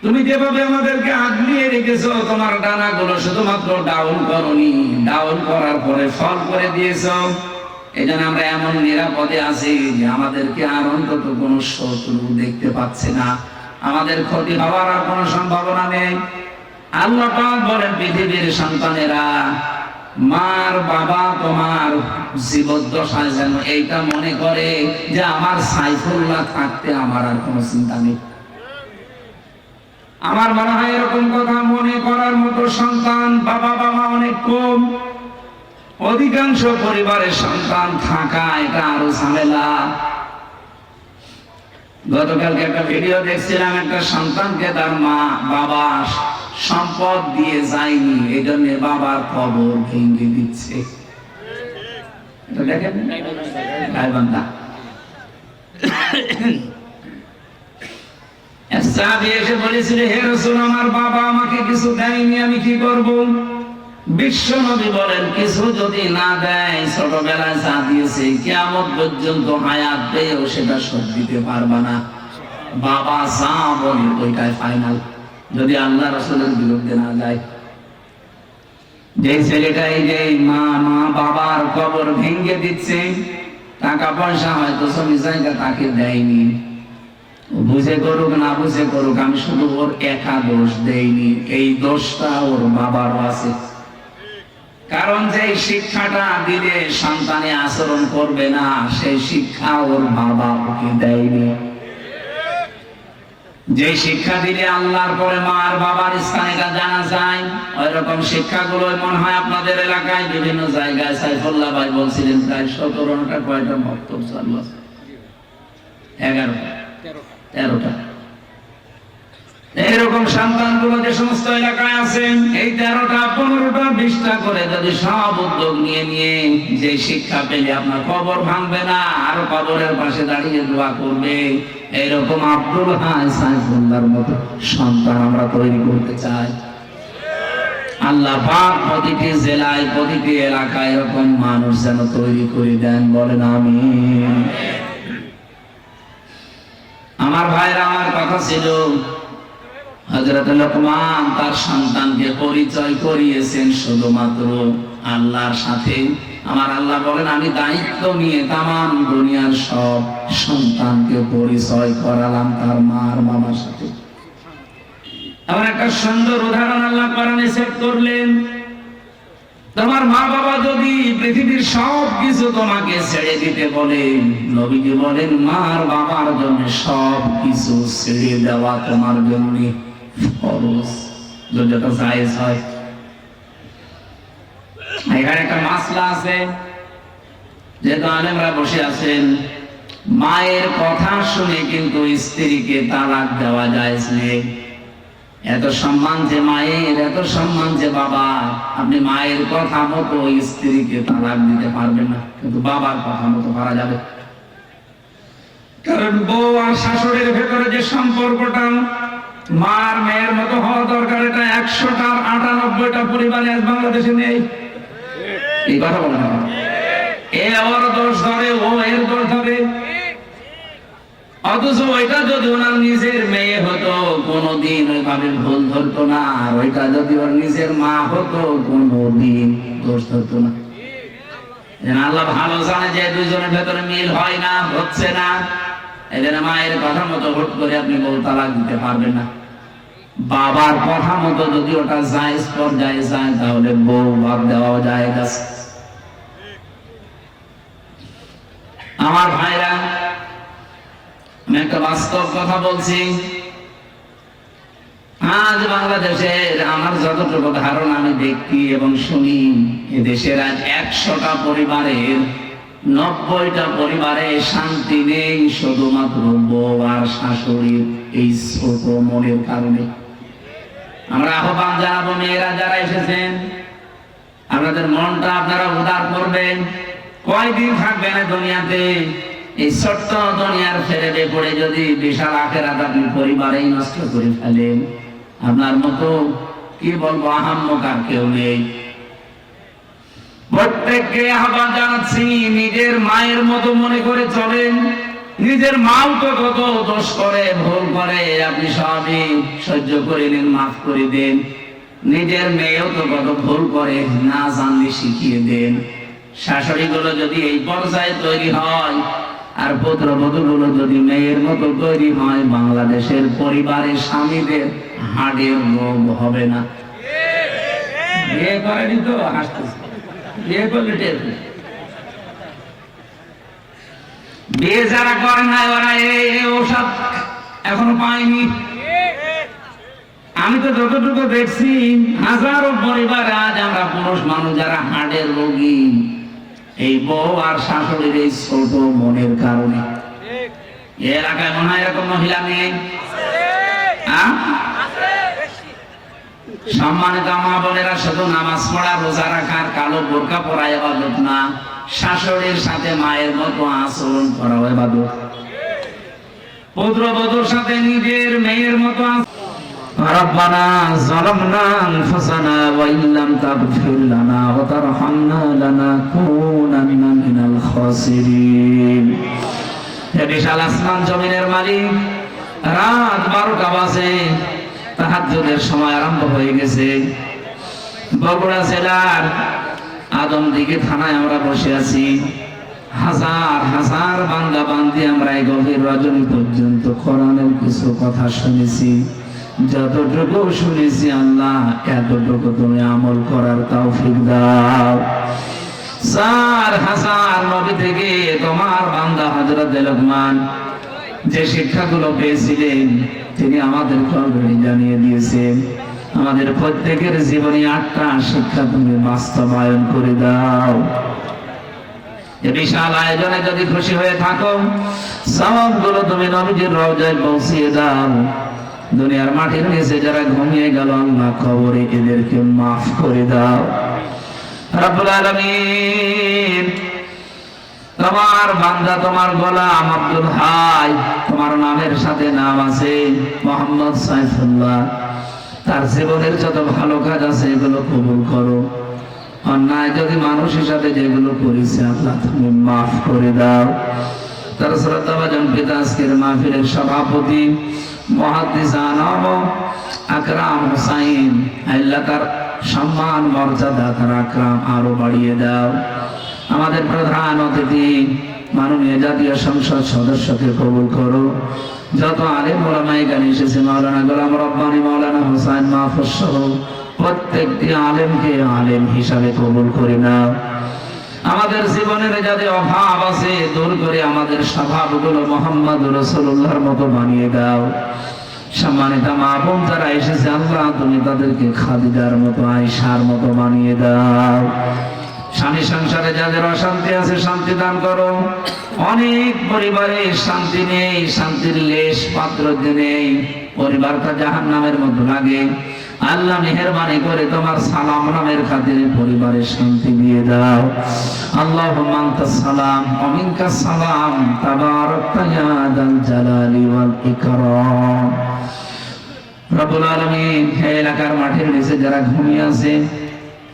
তুমি যেভাবে আমাদেরকে আগলিয়ে রেখেছো, তোমার ডানাগুলো শুধুমাত্র ডাউন করনি, ডাউন করার পরে ফল করে দিয়েছো। এই জন্য আমরা এমন নিরাপদে আছি যে আমাদেরকে আর অন্তত কোনো শত্রু দেখতে পাচ্ছে না, আমাদের ক্ষতি হওয়ার আর কোনো সম্ভাবনা নেই। আল্লাহ পাক বলেন, পৃথিবীর সন্তানেরা, মার বাবা তোমার জীবদ্দশায় যেন এইটা মনে করে যে আমার সাইফুল্লাহ থাকতে আমার আর কোনো চিন্তা নেই। আমার মনে হয় এরকম কথা মনে করার মতো সন্তান বাবা মা অনেক কম। অধিকাংশ পরিবারের সন্তান থাকা এটা আরো ঝামেলা। গতকালকে একটা ভিডিও দেখছিলাম, একটা সন্তানকে তার মা বাবা সম্পদ দিয়ে যায়নি, এই জন্য বাবার কবর ভেঙে দিচ্ছে। দেখেন গায়বান্ধা সাহাবী এসে বলেছিল, হে রাসূল, আমার বাবা আমাকে কিছু দেয়নি, আমি কি করব? বিশ্ব নবী বলেন, কিছু যদি না দেয়, ছোটবেলায় যা দিয়েছে কিয়ামত পর্যন্ত হায়াত পেয়েও সেটা শোধ দিতে পারবা না। বাবা যা বলে ওইটাই ফাইনাল, যদি আল্লাহ রাসূলের বিরুদ্ধে না যায়। যে ছেলেটা এই যে মা বাবার কবর ভেঙে দিচ্ছে, টাকা পয়সা হয়তো জমি জায়গা তাকে দেয়নি, বুঝে করুক না বুঝে করুক, আমি শুধু ওর একা দোষ দেইনি, এই দোষটা ওর বাবারও আছে। কারণ যে শিক্ষাটা দিলে সন্তানে আচরণ করবে না, সেই শিক্ষা ওর বাবা ওকে দেয়নি। যে শিক্ষা দিলে আল্লাহর পরে মা আর বাবার স্থানটা জানা যায়, ওই রকম শিক্ষাগুলো মনে হয় আপনাদের এলাকায় বিভিন্ন জায়গায়। সাইফুল্লাহ ভাই বলছিলেন প্রায় 17টা কয়টা বক্তব্য চালু আছে, 11টা 13টা। এইরকম সন্তানগুলো যে সমস্ত এলাকায় আছেন, এই 13টা 15টা 20টা করে যদি সব উদ্যোগ নিয়ে যে শিক্ষা পেলে আপনার কবর ভাঙবে না, আর কবরের পাশে দাঁড়িয়ে দোয়া করবে, এইরকম আব্দুল হাই সাইফুল্লাহর মতো সন্তান আমরা তৈরি করতে চাই। আল্লাহ পাক প্রতিটি জেলায় প্রতিটি এলাকায় এরকম মানুষ যেন তৈরি করে দেন, বলেন আমিন। আমার ভাইরা, আমার কথা ছিল, হযরত লোকমান তার সন্তানকে পরিচয় করিয়েছেন শুধুমাত্র আল্লাহর সাথে। আমার আল্লাহ বলেন, আমি দায়িত্ব নিয়ে তামাম দুনিয়ার সব সন্তানকে পরিচয় করালাম তার মা আর বাবার সাথে। এমন একটা সুন্দর উদাহরণ আল্লাহ কোরআনে সেট করলেন। তোমার মা বাবা যদি পৃথিবীর সব কিছু তোমাকে ছেড়ে দিতে বলে, নবীজি বলেন মার বাবার জন্য সব কিছু ছেড়ে দেওয়া তোমার জন্য ফরজ, যেটা জায়েজ হয়। এখানে একটা মাসলা আছে, যেহেতু আলেমরা বসে আছেন, মায়ের কথা শুনে কিন্তু স্ত্রীকে তালাক দেওয়া জায়েজ নেই। এত সম্মান যে মায়ের, এত সম্মান যে বাবা, আপনি মায়ের কথা মতো স্ত্রীকে তালাক দিতে পারবেন না, কিন্তু বাবার কথা মতো পারা যাবে। কারণ বউ আর শাশুড়ির ভেতরে যে সম্পর্কটা মার মেয়ের মতো হওয়া দরকার, এটা 100টার 98টা পরিবারে আজ বাংলাদেশে নেই। এই কথা বলেন, এ ওর দোষ ধরে, ও এর দোষ ধরে। অথচ ওইটা যদি ওনার নিজের মেয়ে হতো, কোনদিন ওইভাবে ভুল ধরতো না। আর ওইটা যদি ওর নিজের মা হতো, কোনদিন দোষ ধরতো না। আল্লাহ ভালো জানে যে দুইজনের ভেতরে মিল হয় না, হচ্ছে না। এই জন্য মায়ের কথা মতো হুট করে আপনি বউ তালাক দিতে পারবেন না। বাবার কথা মতো যদি ওটা জায়েজ পর্যায়ে যায়, তাহলে বউ বাদ দেওয়াও জায়েজ আছে। আমার ভাইরা, আমি একটা বাস্তব কথা বলছি। আজ বাংলাদেশের আমার যতটুকু ধারণা আমি দেখি এবং শুনি, এদেশের আজ 100টা পরিবারের 90টা পরিবারে শান্তি নেই, শুধুমাত্র বউ আর শাশুড়ির এই ছোট মনের কারণে। আমরা আহ্বান জানাবো, মেয়েরা যারা এসেছেন, আপনাদের মনটা আপনারা উদার করবেন। কয়দিন থাকবেন দুনিয়াতে? এই ছোট্ট দুনিয়ার ফেরেবে পড়ে যদি বিশাল আখেরাত আপনি পরিবারেই নষ্ট করে ফেলেন, আপনার মতো কি বলবো আহাম্মক আর কেউ নেই। প্রত্যেককে আহ্বান জানাচ্ছি, নিজের মায়ের মতো মনে করে চলেন। নিজের মাও তো কত দোষ করে, ভুল করে, আপনি সবই সহ্য করে নিন, মাফ করে দেন। নিজের মেয়েও তো কত ভুল করে, না জানলে শিখিয়ে দেন। শাশুড়ি গুলো যদি এই পর্যায়ে তৈরি হয়, আর পুত্রবধূ গুলো যদি মেয়ের মতো তৈরি হয়, বাংলাদেশের পরিবারের স্বামীদের হাড়ের রোগ হবে না। বিয়ে করেনি তো হাসতেছে, বিয়ে করলে টের পেয়ে। বিয়ে যারা করেন নাই, ওরা এই ঔষধ এখনো পায়নি। আমি তো যতটুকু দেখছি হাজারো পরিবারে আজ আমরা পুরুষ মানুষ যারা হার্টের রোগী, এই বউ আর শাশুড়ির এই ছোট মনের কারণে। এই এলাকায় মনে হয় এরকম মহিলা নেই? সম্মানিত মা বোনেরা, শুধু নামাজ পড়া রোজা রাখার কালো বোরকা পরা ইবাদত না, শাশুড়ির সাথে মায়ের মতো আচরণ করা ইবাদত। পুত্রবধূর সাথে নিজের মেয়ের মতো। রব্বানা যালামনা আনফুসানা ওয়া ইল্লাম তাগফির লানা ওয়া তারহামনা লানাকুনান্না মিনাল খাসিরিন। হে বিশাল আসমান জমিনের মালিক, রাত 12টা বাজে, তাহাজ্জুদের সময় আরম্ভ হয়ে গেছে। বগুড়া জেলার আদমদিঘি থানায় আমরা বসে আছি। হাজার হাজার বান্দা বান্দি আমরা এই গভীর রজনী পর্যন্ত কোরআনের কিছু কথা শুনেছি। যতটুকু শুনেছি আল্লাহ এতটুকু তুমি আমল করার তৌফিক দাও। 4000 নবী থেকে তোমার বান্দা হযরত লোকমান যে শিক্ষাগুলো পেয়েছিলেন তিনি আমাদের অলরেডি জানিয়ে দিয়েছেন। আমাদের প্রত্যেকের জীবনে 8টা শিক্ষা তুমি বাস্তবায়ন করে দাও। এই বিশাল আয়োজনে যদি খুশি হয়ে থাকো, সওয়াবগুলো তুমি নবীজির রওজায় পৌঁছিয়ে দাও। দুনিয়ার মাটির নিচে যারা ঘুমিয়ে গেল আল্লাহ কবরে এদেরকে মাফ করে দাও। রব্বুল আলামিন, তোমার বান্দা তোমার গোলাম আব্দুল হাই, তোমার নামের সাথে নাম আছে মোহাম্মদ সাইফুল্লাহ, তার জীবনের যত ভালো কাজ আছে এগুলো কবুল করো। অন্যায় যদি মানুষ হিসাবে যেগুলো করেছে আল্লাহ তুমি মাফ করে দাও। তার শ্রদ্ধাভাজন পিতা আজকের মাহফিলের সভাপতি মুহাদ্দিস আনম আকরাম হুসাইন, আল্লাহ তার সম্মান মর্যাদা তার আকরাম আরো বাড়িয়ে দাও। আমাদের প্রধান অতিথি মাননীয় জাতীয় সংসদ সদস্যকে কবুল করো। যত আলেম ওলামা এখানে এসেছে, মাওলানা গোলাম রব্বানী, মাওলানা হুসাইন মাহফুজ সহ প্রত্যেকটি আলেমকে আলেম হিসাবে কবুল করে নাও। আমাদের জীবনের যাদের অভাব আছে দূর করে আমাদের স্বভাবগুলো মুহাম্মদ রাসূলুল্লাহর মতো বানিয়ে দাও। সম্মানিত মা বোন যারা এসেছে আল্লাহ তুমি তাদেরকে খাদিজার মতো আয়েশার মতো বানিয়ে দাও। স্বামী সংসারে যাদের অশান্তি আছে শান্তি দান করো। অনেক পরিবারে শান্তি নেই, শান্তির লেশ পাত্র নেই, পরিবারটা জাহান্নামের মতো লাগে। আল্লাহ মেহেরবানি করে তোমার সালাম নামের খাতিরে পরিবারে শান্তি দিয়ে দাও। আল্লাহুম্মা আনতাস সালাম ওয়া মিনকাস সালাম তাবারাকতা ইয়া যাল জালালি ওয়াল ইকরাম। রব্বুল আলামিন, হে এলাকার মাঠের নিচে যারা ঘুমিয়ে আছে,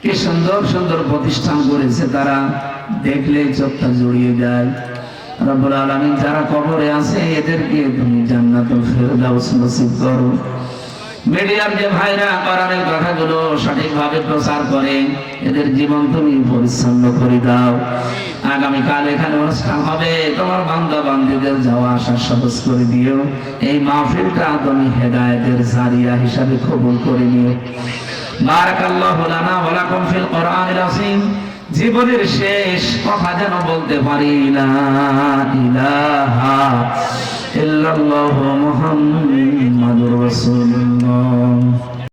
কি সুন্দর সুন্দর প্রতিষ্ঠান করেছে, তারা দেখলে চোখটা জড়িয়ে যায়। রব্বুল আলামিন, যারা কবরে আছে এদেরকে তুমি জান্নাতুল ফেরদাউস নসিব করো। মিডিয়ার যে ভাইরা কোরআনের কথাগুলো সঠিকভাবে প্রচার করে এদের জীবন তুমি পরিচ্ছন্ন করে দাও। আগামীকাল এখানে অনুষ্ঠান হবে, তোমার বান্দা বান্দীদের যাওয়া আসা সহজ করে দিও। এই মাহফিলটা তুমি হেদায়েতের জারিয়া হিসাবে কবুল করে নিও। বারাকাল্লাহু লানা ওয়া লাকুম ফিল কোরআনিল আযীম। জীবনের শেষ কথা যেন বলতে পারি লা ইলাহা ইল্লাল্লাহু মুহাম্মাদুর রাসূলুল্লাহ।